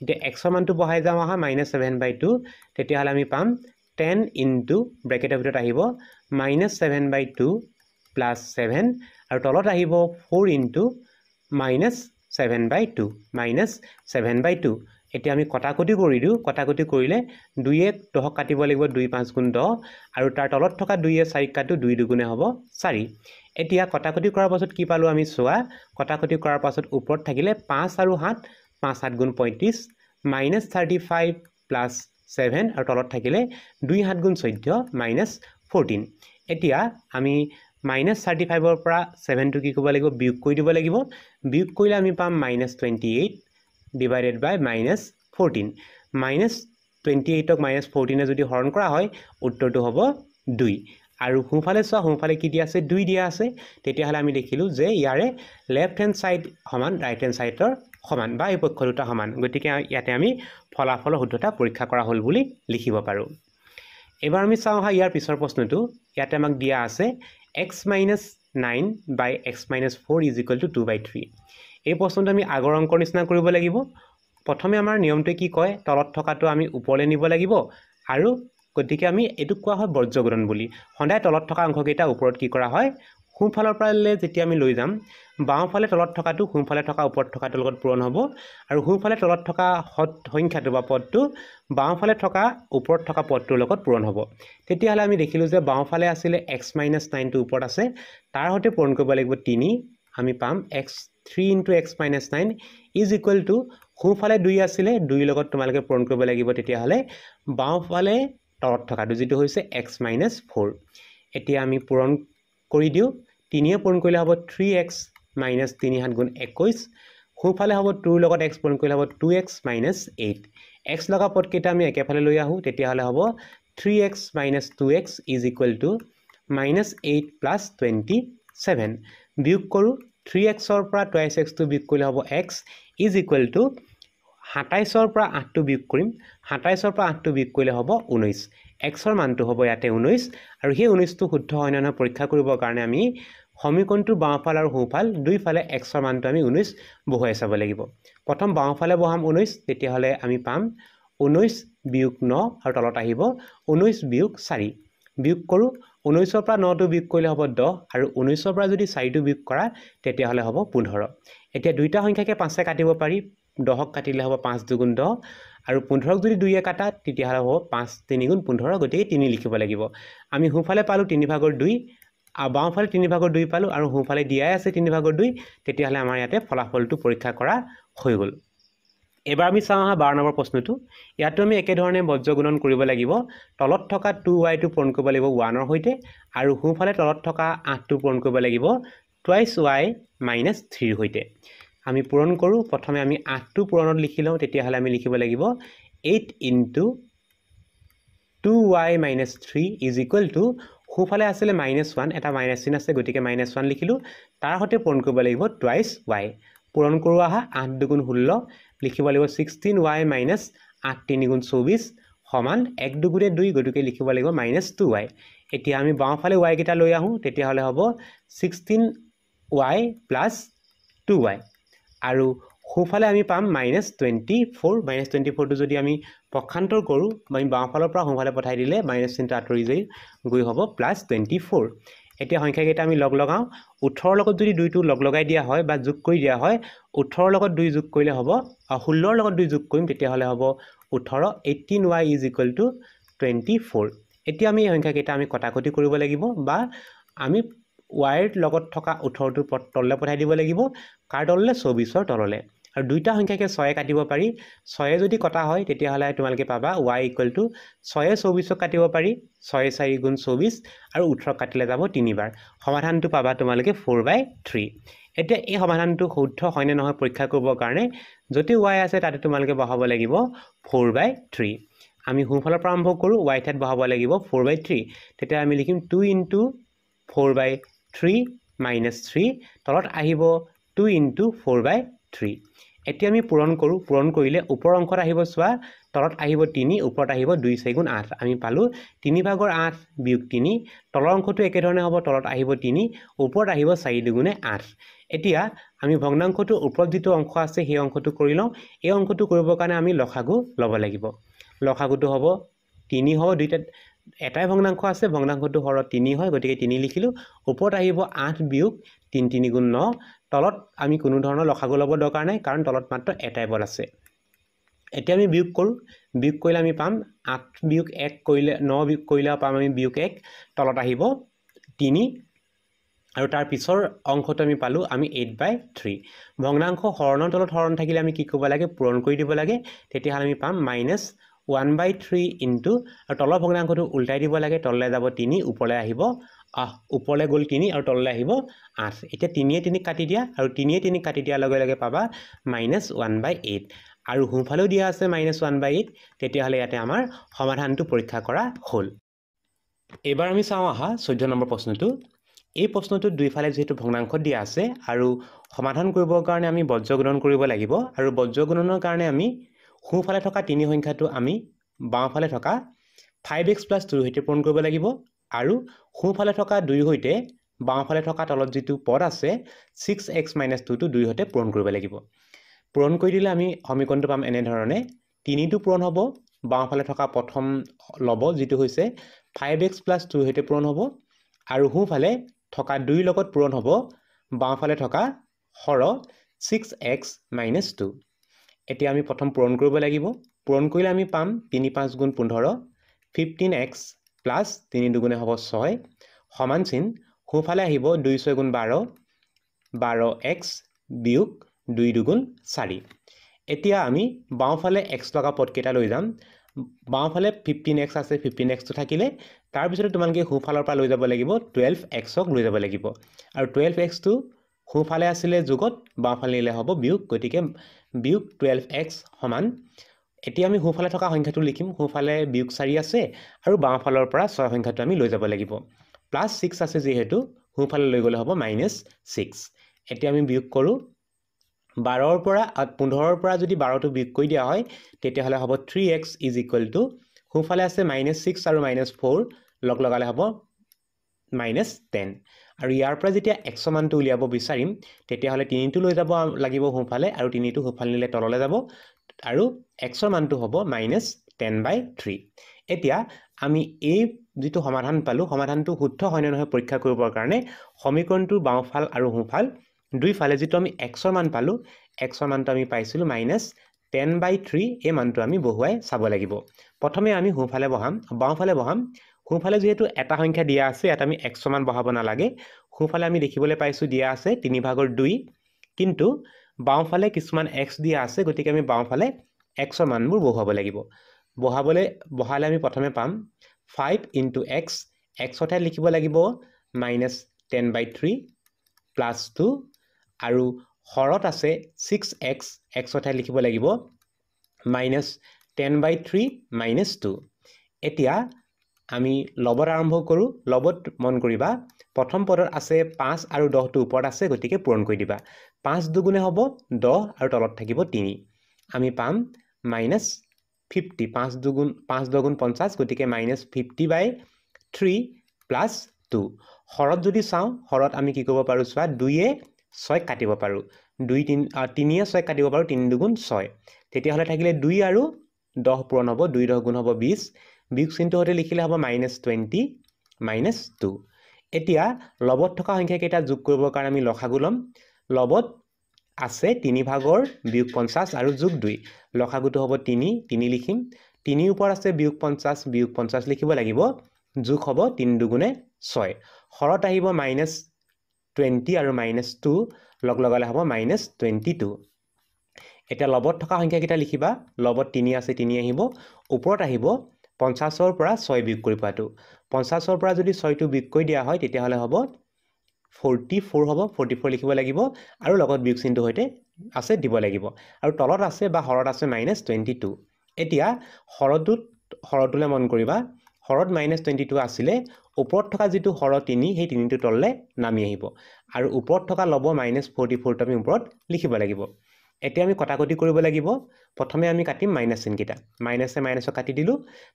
এতিয়া x ৰ মানটো বহাই যাম আহা -7/2 তেতিয়া হলে আমি পাম 10 into ব্ৰেকেটৰ ভিতৰত আহিব -7/2 plus 7 আৰু তলত আহিব 4 into 7/2 মাইনাছ 7/2 এতিয়া আমি কটাকটি কৰি দিওঁ কটাকটি কৰিলে 2 10 কাটিব লাগিব 2 5 গুণ 10 আৰু তাৰ তলত থকা 2 4 কাটো 2 দুগুণে হ'ব 4 এতিয়া কটাকটি কৰাৰ পাছত কি পালো আমি চোৱা কটাকটি কৰাৰ পাছত ওপৰত থাকিলে 5 আৰু 7 5 7 গুণ 35 মাইনাছ 35 প্লাছ 7 আৰু তলত থাকিলে 2 7 গুণ 14 মাইনাছ 14 এতিয়া আমি মাইনাছ 35 পৰা 7 টো কি কৰিব লাগিব বিয়োগ কৰি দিব লাগিব বিয়োগ কৰিলে আমি পাম minus 28 divided by minus 14 minus 28 ক minus 14 যদি হৰণ কৰা হয় উত্তৰটো হ'ব 2 আৰু সোঁফালে চোৱা সোঁফালে কি দিয়া আছে 2 দিয়া আছে তেতিয়াহ'লে আমি দেখিলো যে ইয়াৰে লেফট হ্যান্ড সাইড সমান ৰাইট হ্যান্ড সাইডৰ সমান বা এই পক্ষ দুটা সমান গতিকে ইয়াতে আমি ফলাফলৰ শুদ্ধতা পৰীক্ষা কৰা হ'ল বুলি লিখিব পাৰো এবাৰ আমি চাওঁ হা ইয়াৰ পিছৰ প্ৰশ্নটো ইয়াতে আমাক দিয়া আছে x - 9 by x - 4 is equal to 2/3 এই প্ৰশ্নটো আমি আগৰ অংকৰ নিচিনা কৰিব লাগিব প্ৰথমে আমাৰ নিয়মটোৱে কি কয় তলত থকাটো আমি ওপৰলৈ নিব লাগিব আৰু গতিকে আমি এটো কোৱা হয় বৰ্জ্যগুণন বুলি সদায় তলত থকা অংশকেইটা ওপৰত কি কৰা হয় সোঁফালৰ পৰালে যেতিয়া আমি লৈ যাম বাওঁফালে তলত থকাটো সোঁফালে থকা ওপৰত থকাটোৰ লগত পূৰণ হ'ব আৰু সোঁফালে তলত থকা সংখ্যাটো বা পদটো বাওঁফালে থকা ওপৰত থকা পদটোৰ লগত পূৰণ হ'ব তেতিয়াহ'লে আমি দেখিলো যে বাওঁফালে আছিল x - 9 টো ওপৰত আছে তাৰ সৈতে পূৰণ কৰিব লাগিব 3 আমি পাম x 3 into x minus 9 is equal to সোঁফালে 2 আছিলে 2 লগত তোমালকে পূৰণ কৰিব লাগিব তেতিয়াহ'লে বাওঁফালে তলত থকাটো যেটো হৈছে x minus 4 এতিয়া আমি পূৰণ কৰি দিও 3 এ পূৰণ কৰিলে হ'ব 3x minus 3 7 গুণ 21 সোঁফালে হ'ব 2 লগত x পূৰণ কৰিলে হ'ব 2x minus 8 x লগা পদকেইটা আমি একেফালে লৈ আহো তেতিয়াহ'লে হ'ব 3x minus 2x is equal to minus 8 plus 27 বিয়োগ কৰো 3x ৰ পৰা 2x টো বিয়োগ কৰিলে হ'ব x is equal to 27 ৰ পৰা 8 টো বিয়োগ কৰিম 27 ৰ পৰা 8 টো বিয়োগ কৰিলে হ'ব 19 x ৰ মানটো হ'ব ইয়াতে 19 আৰু সেই 19 টো শুদ্ধ হয় না পৰীক্ষা কৰিবৰ কাৰণে আমি সমীকৰণটোৰ বাওঁফাল আৰু সোঁফাল দুইফালে x ৰ মানটো আমি 19 বহুৱাই চাব লাগিব প্ৰথম বাওঁফালে বহাম 19 তেতিয়াহ'লে আমি পাম 19 বিয়োগ 9 আৰু তলত আহিব 19 বিয়োগ 4 বিয়োগ কৰো 19 ৰ পৰা 9 টো বিয়োগ কৰিলে হ'ব 10 আৰু 19 ৰ পৰা যদি 4 টো বিয়োগ কৰা তেতিয়াহ'লে হ'ব 15 এতিয়া দুইটা সংখ্যাকে 5 এ কাটিব পাৰি 10 ক কাটিলে হ'ব 5 দুগুণ 10 আৰু 15 ক যদি 2 এ কাটা তেতিয়াহ'লে হ'ব 5 3 গুণ 15 গতিকে 3 লিখিব লাগিব আমি সোঁফালে পালো 3/2 আৰু বাওঁফালে 3/2 পালো আৰু সোঁফালে দিয়াই আছে 3/2 তেতিয়াহ'লে আমাৰ ইয়াতে ফলাফলটো পৰীক্ষা কৰা হৈ গ'ল এবাৰ আমি চাওঁ হা 12 নম্বৰ প্ৰশ্নটো ইয়াতো আমি একে ধৰণে বৰ্জ্যগুণন কৰিব লাগিব তলত থকা 2y টো পূৰণ কৰিব লাগিব 1 ৰ সৈতে আৰু সোঁফালে তলত থকা 8 টো পূৰণ কৰিব লাগিব twice y minus 3 ৰ সৈতে আমি পূৰণ কৰো প্ৰথমে আমি 8 টো পূৰণত লিখি লওঁ তেতিয়াহ'লে আমি লিখিব লাগিব 8 into 2y minus 3 is equal to সোঁফালে আছিল -1 এটা মাইনাস চিন আছে গতিকে -1 লিখিলো তাৰ সৈতে পূৰণ কৰিব লাগিব twice y পূৰণ কৰো আহা 8 দুগুণ 16 লিখিব লাগিব 16y minus 8 3 গুণ 24 সমান 1 দুগুণে 2 গতিকে লিখিব লাগিব -2y এতিয়া আমি বাওঁফালে y কেইটা লৈ আহো তেতিয়াহ'লে হ'ব 16y plus 2y আৰু সোঁফালে আমি পাম -24 টো যদি আমি পক্ষান্তৰ কৰো মানে বাওঁফালৰ পৰা সোঁফালে পঠাই দিলে মাইনাস চিনটো আঁতৰি গৈ হ'ব +24 এতিয়া সংখ্যা কেইটা আমি লগ লগাও 18 লগত যদি 2 টো লগ লগাই দিয়া হয় বা যোগ কৰি দিয়া হয় 18 লগত 2 যোগ কৰিলে হ'ব 16 লগত 2 যোগ কৰিম তেতিয়াহ'লে হ'ব 18 18y is equal to 24 এতিয়া আমি এই সংখ্যা কেইটা আমি কটাকটি কৰিব লাগিব বা আমি y ৰ লগত থকা 18 টো তললে পঠাই দিব লাগিব কাৰ তললে 24 ৰ তললে আৰু দুইটা সংখ্যাকে 6 এ কাটিব পাৰি 6 এ যদি কটা হয় তেতিয়াহ'লে তোমালকে পাবা y equal to 6 এ 24 ক কাটিব পাৰি 6 4 গুণ 24 আৰু 18 কাটিলে যাব 3 বাৰ সমাধানটো পাবা তোমালকে 4/3 এতিয়া এই সমাধানটো শুদ্ধ হয় নে নহয় পৰীক্ষা কৰিবৰ কাৰণে যদি y আছে তাতে তোমালকে বহাব লাগিব 4/3 আমি সোঁফালৰ পৰা আৰম্ভ কৰো y ঠাইত বহাব লাগিব 4/3 তেতিয়া আমি লিখিম 2 into 4/3 minus 3 তলত আহিব 2 into 4/3 এতিয়া আমি পূৰণ কৰো পূৰণ কৰিলে ওপৰ অংকত আহিব চোৱা তলত আহিব 3 ওপৰত আহিব 2 4 গুণ 8 আমি পালো 3/8 বিয়োগ 3 তলৰ অংকটো একে ধৰণে হ'ব তলত আহিব 3 ওপৰত আহিব 4 দুগুণে 8 এতিয়া আমি ভগ্নাংশটোৰ ওপৰত যেটো অংশ আছে সেই অংকটো কৰি লওঁ এই অংকটো কৰিবৰ কাৰণে আমি লসাগু ল'ব লাগিব লসাগুটো হ'ব 3 হ'ব দুইটা এটাই ভগ্নাংশ আছে ভগ্নাংশটো হৰত 3 হয় গতিকে 3 লিখিলো ওপৰত আহিব 8 বিয়োগ 3 3 গুণ 9 তলত আমি কোনো ধৰণৰ লসাগু ল'ব দৰকাৰ নাই কাৰণ তলত মাত্ৰ এটাই পদ আছে এতিয়া আমি বিয়োগ কৰো বিয়োগ কৰিলে আমি পাম 8 বিয়োগ 1 কৰিলে 9 বিয়োগ কৰিলে পাম আমি বিয়োগ 1 তলত আহিব 3 আৰু তাৰ পিছৰ অংকটো আমি পালো আমি 8/3 ভগ্নাংশ হৰণৰ তলত হৰণ থাকিলে আমি কি কৰিব লাগে পূৰণ কৰি দিব লাগে তেতিয়া আমি পাম -1/3 ইনটু আৰু তলৰ ভগ্নাংশটো উল্টাই দিব লাগে তললৈ যাব 3 ওপৰলৈ আহিব ওপৰলৈ গ'ল 3 আৰু তললৈ আহিব 8 এতিয়া 3 3 কাটি দিয়া আৰু 3 3 কাটি দিয়াৰ লগে লগে পাবা -1/8 আৰু হুঁফালেও দিয়া আছে -1/8 তেতিয়াহ'লে ইয়াতে আমাৰ সমাধানটো পৰীক্ষা কৰা হ'ল এবাৰ আমি চাওঁ আহা 14 নম্বৰ প্ৰশ্নটো এই প্ৰশ্নটো দুইফালে যেহেতু ভগ্নাংশ দিয়া আছে আৰু সমাধান কৰিবৰ কাৰণে আমি বজ্ৰগুণন কৰিব লাগিব আৰু বজ্ৰগুণনৰ কাৰণে আমি সোঁফালে থকা 3 সংখ্যাটো আমি বাওঁফালে থকা 5x + 2 সৈতে পূৰণ কৰিব লাগিব আৰু সোঁফালে থকা 2 সৈতে বাওঁফালে থকা তলত যিটো পদ আছে 6x - 2 টো 2 সৈতে পূৰণ কৰিব লাগিব পূৰণ কৰি দিলে আমি সমীকৰণটো পাম এনে ধৰণে 3 টো পূৰণ হ'ব বাওঁফালে থকা প্ৰথম লব যিটো হৈছে 5x + 2 সৈতে পূৰণ হ'ব আৰু সোঁফালে থকা 2 লগত পূৰণ হ'ব বাওঁফালে থকা হৰ 6x - 2 এতিয়া আমি প্ৰথম পূৰণ কৰিব লাগিব পূৰণ কৰিলে আমি পাম 3 5 গুণ 15 15x + 3 দুগুণে হ'ব 6 সমান চিন সোঁফালে আহিব 2 6 গুণ 12 12x বিয়োগ 2 দুগুণ 4 এতিয়া আমি বাওঁফালে x লগা পদকেইটা লৈ যাম বাওঁফালে 15x আছে 15x টো থাকিলে তাৰ পিছতে তোমালোকে সোঁফালৰ পৰা লৈ যাব লাগিব 12x ক লৈ যাব লাগিব আৰু 12x টো সোঁফালে আছিলে যোগত বাওঁফালে নিলে হ'ব বিয়োগ গতিকে বিয়োগ 12x সমান এতিয়া আমি সোঁফালে থকা সংখ্যাটো লিখিম সোঁফালে বিয়োগ 4 আছে আৰু বাওঁফালৰ পৰা 6 সংখ্যাটো আমি লৈ যাব লাগিব +6 আছে যেহেতু সোঁফালে লৈ গ'লে হ'ব -6 এতিয়া আমি বিয়োগ কৰো 12 ৰ পৰা 15 ৰ পৰা যদি 12 টো বিয়োগ কৰি দিয়া হয় তেতিয়াহ'লে হ'ব 3x = সোঁফালে আছে -6 আৰু -4 লগ লগালে হ'ব -10 আৰু ইয়াৰ পৰা যেতিয়া x মানটো উলিয়াব বিচাৰিম তেতিয়াহ'লে 3 টো লৈ যাব লাগিব সোঁফালে আৰু 3 টো সোঁফালে নিলে তললৈ যাব আৰু x ৰ মানটো হ'ব -10/3 এতিয়া আমি এই যেটো সমাধান পালো সমাধানটো শুদ্ধ হয় নে নহয় পৰীক্ষা কৰিবৰ কাৰণে সমীকৰণটোৰ বাওঁফাল আৰু সোঁফাল দুইফালে যেটো আমি x ৰ মান পালো x ৰ মানটো আমি পাইছিলো -10/3 এই মানটো আমি বহুৱাই চাব লাগিব প্ৰথমে আমি সোঁফালে বহাম বাওঁফালে বহাম সোঁফালে যেহেতু এটা সংখ্যা দিয়া আছে ইয়াত আমি x মান বহাব নালাগে সোঁফালে আমি দেখিবলৈ পাইছো দিয়া আছে 3/2 কিন্তু বাওঁফালে কিছুমান x দিয়া আছে গতিকে আমি বাওঁফালে x ৰ মানবোৰ বহুৱাব লাগিব বহালে আমি প্ৰথমে পাম 5 * x x ৰ ঠাইত লিখিব লাগিব -10/3 + 2 আৰু হৰত আছে 6x x ৰ ঠাইত লিখিব লাগিব -10/3 - 2 এতিয়া আমি লবত আৰম্ভ কৰো লবত মন কৰিবা প্ৰথম পদত আছে 5 আৰু 10 টো ওপৰত আছে গতিকে পূৰণ কৰি দিবা 5 দুগুণে হ'ব 10 আৰু তলত থাকিব 3 আমি পাম -50 5 দুগুণ 5 10 গুণ 50 গতিকে -50/3 + 2 হৰত যদি চাওঁ হৰত আমি কি কৰিব পাৰো চোৱা 2 6 কাটিব পাৰো 2 3 3 6 কাটিব পাৰো 3 দুগুণ 6 তেতিয়াহ'লে থাকিলে 2 আৰু 10 পূৰণ হ'ব 2 10 গুণ হ'ব 20 বিয়োগ চিহ্নটো হতে লিখিলে হ'ব -20 - 2 এতিয়া লবত থকা সংখ্যা কেইটা যোগ কৰিবৰ কাৰণে আমি লসাগু লম লবত আছে 3/2 বিয়োগ 50 আৰু যোগ 2 লসাগুটো হ'ব 3 3 লিখিম 3 ওপৰত আছে বিয়োগ 50 বিয়োগ 50 লিখিব লাগিব যোগ হ'ব 3 দুগুণে 6 হৰত আহিব -20 আৰু -2 লগ লগালে হ'ব -22 এতিয়া লবত থকা সংখ্যা কেইটা লিখিবা লবত 3 আছে 3 আহিব ওপৰত আহিব 50 ৰ পৰা 6 বিয়োগ কৰি পোৱাটো 50 ৰ পৰা যদি 6 টো বিয়োগ কৰি দিয়া হয় তেতিয়াহ'লে হ'ব 44 হ'ব 44 লিখিব লাগিব আৰু লগত বিয়োগ চিহ্নটো হৈতে আছে দিব লাগিব আৰু তলত আছে বা হৰত আছে -22 এতিয়া হৰটোলে মন কৰিবা হৰত -22 আছিলে ওপৰত থকা যেটো হৰ 3 সেই 3 টো তললে নামি আহিব আৰু ওপৰত থকা লব -44 টো আমি ওপৰত লিখিব লাগিব এতিয়া আমি কটাকটি কৰিব লাগিব প্ৰথমে আমি কাটিম মাইনাস চিহ্ন কেইটা মাইনাসে মাইনাসক কাটি দিলো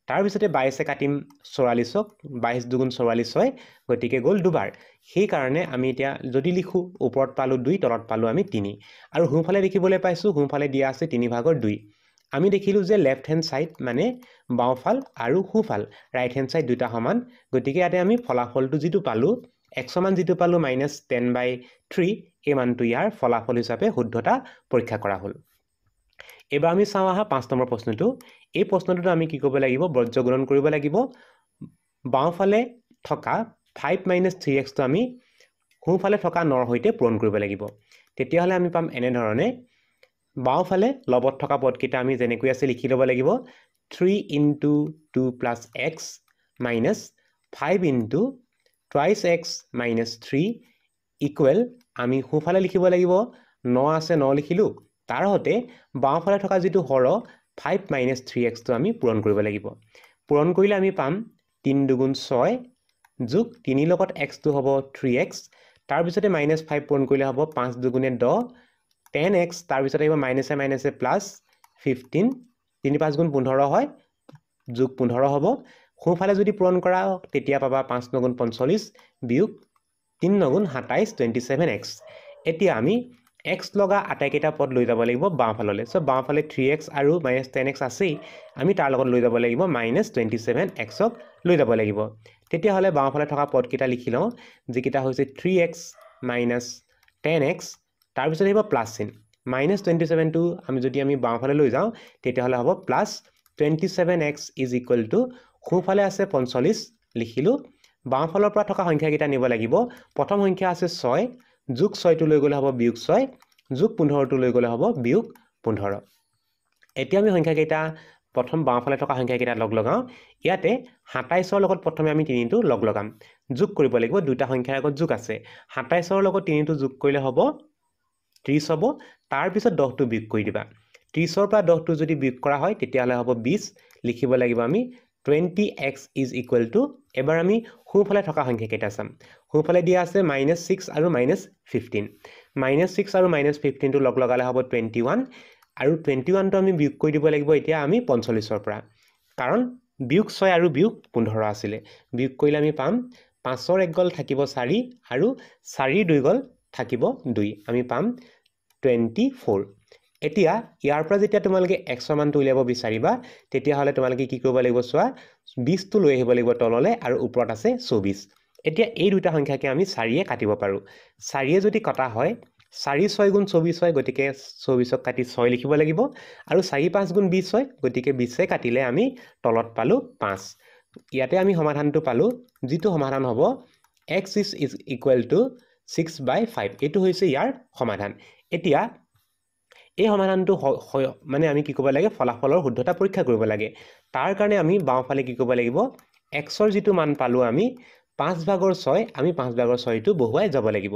তাৰ পিছতে 22 কাটিম 44ক 22 দুগুণ 44 হয় গতিকে গ'ল দুবাৰ সেই কাৰণে আমি এতিয়া যদি লিখো ওপৰত পালো 2 তলত পালো আমি 3 আৰু হুঁফালে দেখিবলৈ পাইছো হুঁফালে দিয়া আছে 3/2 আমি দেখিলো যে লেফট হ্যান্ড সাইড মানে বাওঁফাল আৰু হুঁফাল ৰাইট হ্যান্ড সাইড দুটা সমান গতিকে ইয়াতে আমি ফলাফলটো যেটো পালো 100 মান যেটো পালো -10/3 এই মানটো ইয়াৰ ফলাফল হিচাপে শুদ্ধতা পৰীক্ষা কৰা হ'ল এবাৰ আমি চাওঁ আহা 5 নম্বৰ প্ৰশ্নটো এই প্ৰশ্নটোত আমি কি কৰিব লাগিব বৰ্জ্য গুণন কৰিব লাগিব বাওঁফালে থকা 5 - 3x টো আমি সোঁফালে থকা 9 ৰ সৈতে পূৰণ কৰিব লাগিব তেতিয়া হলে আমি পাম এনে ধৰণে বাওঁফালে লবত থকা পদকেইটা আমি যেনেকৈ আছে লিখি ল'ব লাগিব 3 * 2 + x minus 5 * twice x minus 3 equal আমি সোঁফালে লিখিব লাগিব 9 আছে 9 লিখিলো তাৰ হতে বাওঁফালে থকা যেটো হৰ 5 - 3x টো আমি পূৰণ কৰিব লাগিব পূৰণ কৰিলে আমি পাম 3 × 2 = 6 যোগ 3 লগত x টো হ'ব 3x তাৰ পিছতে -5 পূৰণ কৰিলে হ'ব 5 × 2 = 10 10x তাৰ পিছতে আহিব -a প্লাস 15 3 × 5 = 15 হয় যোগ 15 হ'ব সোঁফালে যদি পূৰণ কৰা তেতিয়া পাবা 5 × 9 = 45 বিয়োগ 3 × 9 = 27 27x এতিয়া আমি x লগা আটাইকেইটা পদ লৈ যাব লাগিব বাওঁফাললৈ সো বাওঁফালে 3x আৰু -10x আছেই আমি তাৰ লগত লৈ যাব লাগিব -27x ক লৈ যাব লাগিব তেতিয়া হলে বাওঁফালে থকা পদকেইটা লিখি লওঁ যিকেইটা হৈছে 3x - 10x তাৰ পিছত আহিব প্লাস চিন -27 টো যদি আমি বাওঁফালে লৈ যাওঁ তেতিয়া হলে হ'ব +27x = সোঁফালে আছে 45 লিখিলো বাওঁফালৰ পৰা থকা সংখ্যাকেইটা নিব লাগিব প্ৰথম সংখ্যা আছে 6 যোগ 6 টো লৈ গলে হ'ব বিয়োগ 6 যোগ 15 টো লৈ গলে হ'ব বিয়োগ 15 এতিয়া আমি সংখ্যাকেইটা প্ৰথম বাওঁফালে থকা সংখ্যাকেইটা লগ লগাও ইয়াতে 27 ৰ লগত প্ৰথমে আমি 3 টো লগ লগাম যোগ কৰিব লাগিব দুটা সংখ্যাৰ আগত যোগ আছে 27 ৰ লগত 3 টো যোগ কৰিলে হ'ব 30 হ'ব তাৰ পিছত 10 টো বিয়োগ কৰি দিবা 30 ৰ পৰা 10 টো যদি বিয়োগ কৰা হয় তেতিয়া হলে হ'ব 20 লিখিব লাগিব আমি 20x = এবাৰ আমি সোঁফালে থকা সংখ্যাকেইটা চাম সোঁফালে দিয়া আছে -6 আৰু -15 -6 আৰু -15 টো লগ লগালে হ'ব 21 আৰু 21 টো আমি বিয়োগ কৰি দিব লাগিব এতিয়া আমি 45 ৰ পৰা কাৰণ বিয়োগ 6 আৰু বিয়োগ 15 আছিল বিয়োগ কৰিলে আমি পাম 5 ৰ 1 গল থাকিব 4 আৰু 4 ৰ 2 গল থাকিব 2 আমি পাম 24 এতিয়া ইয়াৰ পৰা যেতিয়া তোমালোকে x ৰ মানটো উলিয়াব বিচাৰিবা তেতিয়া হলে তোমালোকে কি কৰিব লাগিব চোৱা 20 টো লৈ আহিব লাগিব তললে আৰু ওপৰত আছে 24 এতিয়া এই দুটা সংখ্যাকে আমি 4 এ কাটিব পাৰো 4 এ যদি কটা হয় 4 × 6 = 24 হয় গতিকে 24 ক কাটি 6 লিখিব লাগিব আৰু 4 × 5 = 20 হয় গতিকে 20 এ কাটিলে আমি তলত পালো 5 ইয়াতে আমি সমাধানটো পালো যেটো সমাধান হ'ব x = 6/5 এটো হৈছে ইয়াৰ সমাধান এতিয়া এই সমাধানটো মানে আমি কি কৰিব লাগে ফলাফলৰ শুদ্ধতা পৰীক্ষা কৰিব লাগে তাৰ কাৰণে আমি বাওঁফালে কি কৰিব লাগিব x ৰ যেটো মান পালো আমি 5/6 আমি 5/6 টো বহুৱাই যাব লাগিব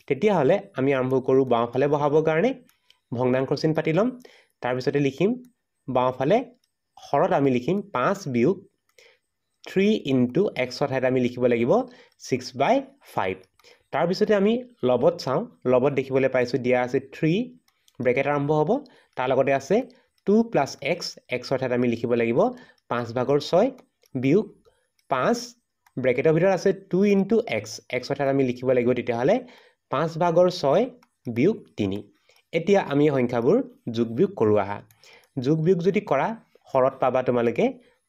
তেতিয়া হলে আমি আৰম্ভ কৰো বাওঁফালে বহাবৰ কাৰণে ভগ্নাংশ চিন পাতি লম তাৰ পিছতে লিখিম বাওঁফালে হৰত আমি লিখিম 5 বিয়োগ 3 * x ৰ ঠাইত আমি লিখিব লাগিব 6/5 তাৰ পিছতে আমি লবত চাওঁ লবত দেখিবলৈ পাইছো দিয়া আছে 3 ব্ৰেকেট আৰম্ভ হ'ব তাৰ লগতে আছে 2 + x x ৰ ঠাইত আমি লিখিব লাগিব 5/6 বিয়োগ 5 ব্ৰেকেটৰ ভিতৰত আছে 2 * x x ৰ ঠাইত আমি লিখিব লাগিব তেতিয়া হলে 5/6 বিয়োগ 3 এতিয়া আমি সংখ্যাবোৰ যোগ বিয়োগ কৰো আহা যোগ বিয়োগ যদি কৰা হৰত পাবা তোমালোকে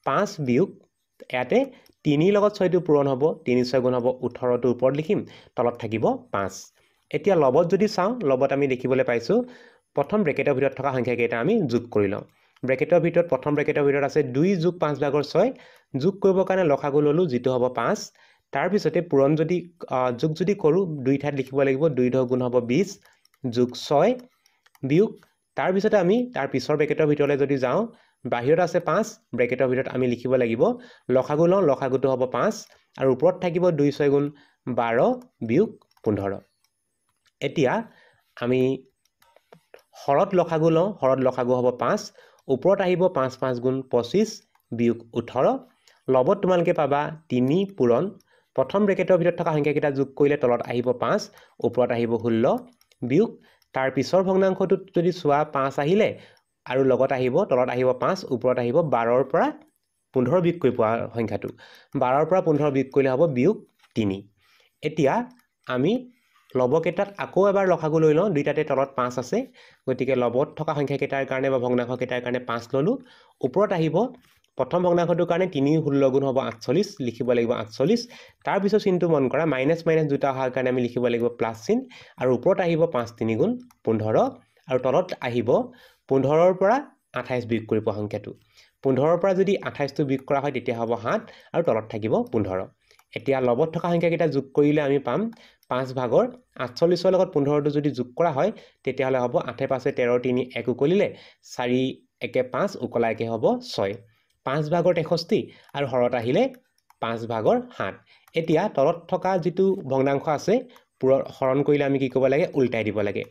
5 বিয়োগ ইয়াতে 3 লগত 6 টো পূৰণ হ'ব 3 × 6 = হ'ব 18 টো ওপৰত লিখিম তলত থাকিব 5 এতিয়া লবত যদি চাওঁ লবত আমি দেখিবলৈ পাইছো প্ৰথম ব্ৰেকেটৰ ভিতৰত থকা সংখ্যাকেইটা আমি যোগ কৰি লওঁ ব্ৰেকেটৰ ভিতৰত প্ৰথম ব্ৰেকেটৰ ভিতৰত আছে 2 + 5/6 যোগ কৰিবৰ কাৰণে লসাগু ললো যেটো হ'ব 5 তাৰ পিছতে পূৰণ যদি যোগ যদি কৰো দুই ঠাইত লিখিব লাগিব 2 × 2 = 20 যোগ 6 বিয়োগ তাৰ পিছতে আমি তাৰ পিছৰ ব্ৰেকেটৰ ভিতৰলৈ যদি যাওঁ বাহিৰত আছে 5 ব্ৰেকেটৰ ভিতৰত আমি লিখিব লাগিব লসাগু লওঁ লসাগুটো হ'ব 5 আৰু ওপৰত থাকিব 2 × 6 = 12 বিয়োগ 15 এতিয়া আমি হৰত লসাগু লওঁ হৰত লসাগু হ'ব 5 ওপৰত আহিব 5 × 5 = 25 বিয়োগ 18 লবত তোমালোকে পাবা 3 পূৰণ প্ৰথম ব্ৰেকেটৰ ভিতৰত থকা সংখ্যাকেইটা যোগ কৰিলে তলত আহিব 5 ওপৰত আহিব 16 বিয়োগ তাৰ পিছৰ ভগ্নাংশটোত যদি চোৱা 5 আহিলে আৰু লগত আহিব তলত আহিব 5 ওপৰত আহিব 12 ৰ পৰা 15 বিয়োগ কৰি পোৱা সংখ্যাটো 12 ৰ পৰা 15 বিয়োগ কৰিলে হ'ব বিয়োগ 3 এতিয়া আমি লবকেইটাত আকৌ এবাৰ লসাগু লৈ লওঁ দুইটাতে তলত 5 আছে গতিকে লবত থকা সংখ্যাকেইটাৰ কাৰণে বা ভগ্নাংশকেইটাৰ কাৰণে 5 ললো ওপৰত আহিব প্ৰথম ভগ্নাংশটোৰ কাৰণে 3 16 গুণ হ'ব 48 লিখিব লাগিব 48 তাৰ পিছত চিনটো মন কৰা মাইনাছ মাইনাছ দুটা অহাৰ কাৰণে আমি লিখিব লাগিব প্লাছ চিন আৰু ওপৰত আহিব 5 3 গুণ 15 আৰু তলত আহিব 15ৰ পৰা 28 বিয়োগ কৰিব সংখ্যাটো 15ৰ পৰা যদি 28টো বিয়োগ কৰা হয় তেতিয়া হ'ব 7 আৰু তলত থাকিব 15 এতিয়া লবত থকা সংখ্যাকেইটা যোগ কৰিলে আমি পাম 5 ভাগৰ 48ৰ লগত 15টো যদি যোগ কৰা হয় তেতিয়াহলে হ'ব 8 5 13 3 1 উকলিলে 4 1 5 উকলা 1 হ'ব 6 5 ভাগৰ 63 আৰু হৰত আহিলে 5 ভাগৰ 7 এতিয়া তলত থকা যেটো ভগ্নাংশ আছে হৰণ কৰিলে আমি কি কৰিব লাগে উল্টাই দিব লাগে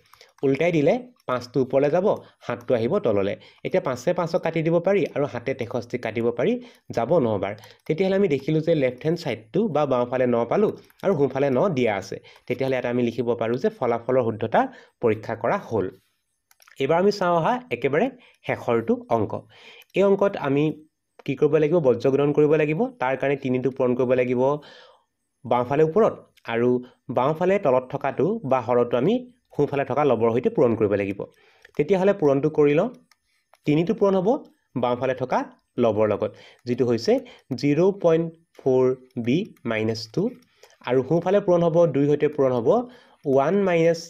উল্টাই দিলে 5টো ওপৰলৈ যাব 7টো আহিব তললৈ এতিয়া 5 5ক কাটি দিব পাৰি আৰু 7 63 কাটিব পাৰি যাব 9 বাৰ তেতিয়াহলে আমি দেখিলো যে লেফট হ্যান্ড সাইডটো বা বাওঁফালে 9 পালো আৰু সোঁফালে 9 দিয়া আছে তেতিয়াহলে এটা আমি লিখিব পাৰো যে ফলাফলৰ শুদ্ধতা পৰীক্ষা কৰা হ'ল এবাৰ আমি চাও আহা একেবাৰে শেষৰটো অংক এই অংকত আমি কি কৰিব লাগিব বজ্ৰগ্ৰহণ কৰিব লাগিব তাৰ কাৰণে 3টো পূৰণ কৰিব লাগিব বাওঁফালে ওপৰত আৰু বাওঁফালে তলত থকাটো বা হৰটো আমি সোঁফালে থকা লবৰ হৈতে পূৰণ কৰিব লাগিব তেতিয়াহলে পূৰণটো কৰি লওঁ 3টো পূৰণ হ'ব বাওঁফালে থকা লবৰ লগত যেটো হৈছে 0.4b - 2 আৰু সোঁফালে পূৰণ হ'ব 2 হৈতে পূৰণ হ'ব 1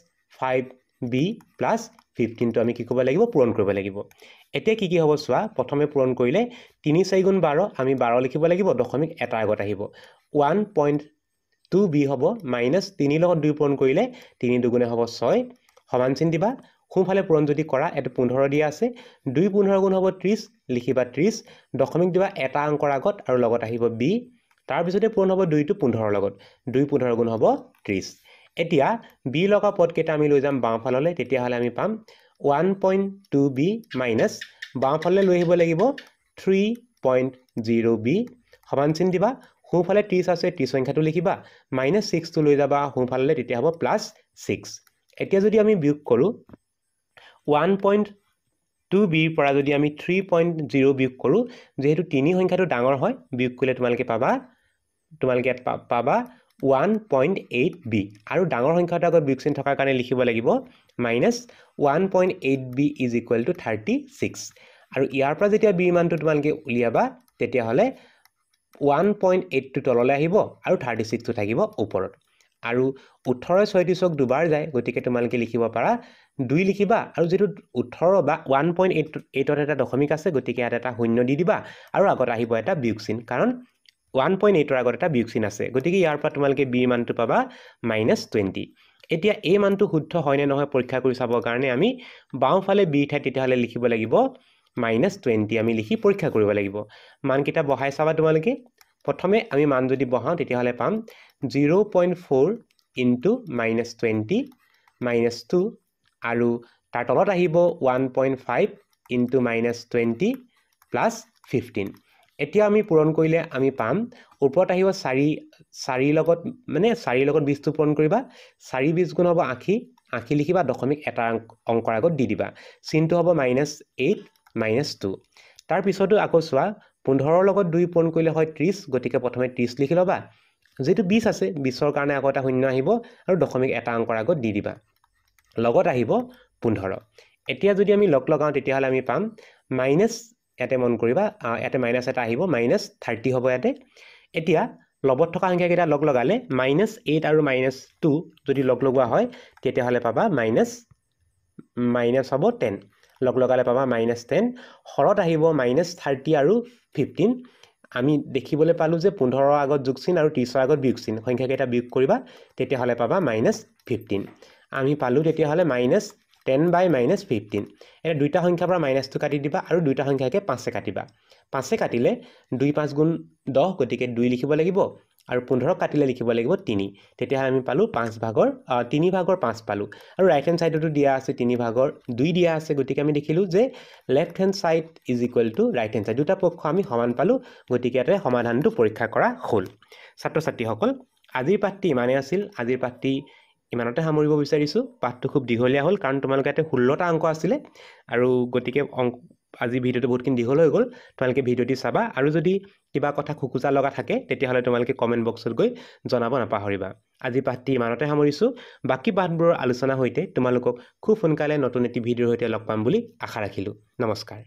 - 5b + 15 টো আমি কি কৰিব লাগিব পূৰণ কৰিব লাগিব এতিয়া কি হ'ব চোৱা প্ৰথমে পূৰণ কৰিলে 3 4 গুণ 12 আমি 12 লিখিব লাগিব দশমিক এটা আগত আহিব 1.2b হ'ব -3 লগত 2 পূৰণ কৰিলে 3 দুগুণে হ'ব 6 সমান চিন দিবা সোঁফালে পূৰণ যদি কৰা এটো 15 দিয়া আছে 2 15 গুণ হ'ব 30 লিখিবা 30 দশমিক দিবা এটা অংকৰ আগত আৰু লগত আহিব b তাৰ পিছতে পূৰণ হ'ব 2 টো 15 লগত 2 15 গুণ হ'ব 30 এতিয়া b লগা পদ কেটা আমি লৈ যাম বাওঁফাললৈ তেতিয়াহলে আমি পাম 1.2b মাইনাস বাওঁফালে লৈ আহিব লাগিব 3.0b সমান চিন দিবা সোঁফালে 30 আছে 30 সংখ্যাটো লিখিবা -6 টো লৈ যাবা সোঁফালে তেতিয়া হ'ব +6 এতিয়া যদি আমি বিয়োগ কৰো 1.2b ৰ পৰা যদি আমি 3.0 বিয়োগ কৰো যেহেতু 3 সংখ্যাটো ডাঙৰ হয় বিয়োগ কৰিলে তোমালকে পাবা 1.8b আৰু ডাঙৰ সংখ্যাটো আগত বিয়োগ চিন থকাৰ কাৰণে লিখিব লাগিব -1.8b = 36 আৰু ইয়াৰ পৰা যেতিয়া b মানটো তোমালকে উলিয়াবা তেতিয়াহলে 1.8 টো তললৈ আহিব আৰু 36 টো থাকিব ওপৰত আৰু 18 36ক দুবাৰ যায় গতিকে তোমালকে লিখিব পাৰা 2 লিখিবা আৰু যেটো 18 বা 1.8 ত এটা দশমিক আছে গতিকে ইয়াত এটা শূন্য দি দিবা আৰু আগত আহিব এটা বিয়োগ চিন কাৰণ 1.8 ৰ আগত এটা বিয়োগ চিন আছে গতিকে ইয়াৰ পৰা তোমালকে b মানটো পাবা -20 এতিয়া এই মানটো শুদ্ধ হয় নে নহয় পৰীক্ষা কৰি চাবৰ কাৰণে আমি বাওঁফালে b ঠাইত তেতিয়াহলে লিখিব লাগিব -20 আমি লিখি পৰীক্ষা কৰিব লাগিব মানকিটা বহাই চাবা তোমালকে প্ৰথমে আমি মান যদি বহাও তেতিয়াহলে পাম 0.4 * -20 -2 আৰু তাৰ তলত আহিব 1.5 * -20 + 15 এতিয়া আমি পূৰণ কৰিলে আমি পাম ওপৰত আহিব 4 লগত মানে 4 লগত 20 টো পূৰণ কৰিবা 4 20 গুণ হ'ব 80 80 লিখিবা দশমিক এটা অংকৰ আগত দি দিবা চিনটো হ'ব -8 - 2 তাৰ পিছতো আকৌ চোৱা 15 লগত 2 পূৰণ কৰিলে হয় 30 গতিকে প্ৰথমে 30 লিখি লবা যেটো 20 আছে 20ৰ কাৰণে আকৌ এটা শূন্য আহিব আৰু দশমিক এটা অংকৰ আগত দি দিবা লগত আহিব 15 এতিয়া যদি আমি লগ লগাও তেতিয়াহলে আমি পাম মাইনাস ইয়াতে মন কৰিবা ইয়াতে মাইনাস এটা আহিব -30 হ'ব ইয়াতে এতিয়া লবত থকা সংখ্যা কেইটা লগ লগালে -8 আৰু -2 যদি লগ লগোৱা হয় তেতিয়াহলে পাবা মাইনাস হ'ব 10 লগ লগালে পাবা -10 হৰত আহিব -30 আৰু 15 আমি দেখিবলৈ পালো যে 15ৰ আগত যোগ চিন আৰু 30ৰ আগত বিয়োগ চিন সংখ্যা কেইটা বিয়োগ কৰিবা তেতিয়াহলে পাবা -15 আমি পালো তেতিয়াহলে -10/-15 এটা দুইটা সংখ্যাৰ পৰা মাইনাসটো কাটি দিবা আৰু দুইটা সংখ্যাকে 5 কাটিবা 5 কাটিলে 2 5 গুণ 10 গতিকে 2 লিখিব লাগিব আৰু 15 কাটিলে লিখিব লাগিব 3 তেতিয়া আমি পালো 3 ভাগৰ 5 পালো আৰু ৰাইট হ্যান্ড সাইডটো দিয়া আছে 3 ভাগৰ 2 দিয়া আছে গতিকে আমি দেখিলো যে left hand side = right hand side দুটা পক্ষ আমি সমান পালো গতিকে এটা সমাধানটো পৰীক্ষা কৰা হ'ল ছাত্ৰ ছাত্ৰীসকল আজিৰ পাঠটি ইমানে আছিল আজিৰ পাঠটি ইমানতে সামৰিব বিচাৰিছো পাঠটো খুব দীঘলীয়া হ'ল কাৰণ তোমালোকে ইয়াতে 16টা অংক আছিল আৰু গতিকে আজি ভিডিওটো বহুতখিনি দীঘল হৈ গ'ল তোমালোকে ভিডিওটি চাবা আৰু যদি কিবা কথা খুকুজা লগা থাকে তেতিয়াহলে তোমালোকে কমেন্ট বক্সত গৈ জনাব নাপাহৰিবা আজি পাঠটি ইমানতে সামৰিছো বাকি পাঠবোৰৰ আলোচনা হৈতে তোমালোকক খুব সোনকালে নতুন এটি ভিডিওৰ হৈতে লগ পাম বুলি আশা ৰাখিলো নমস্কাৰ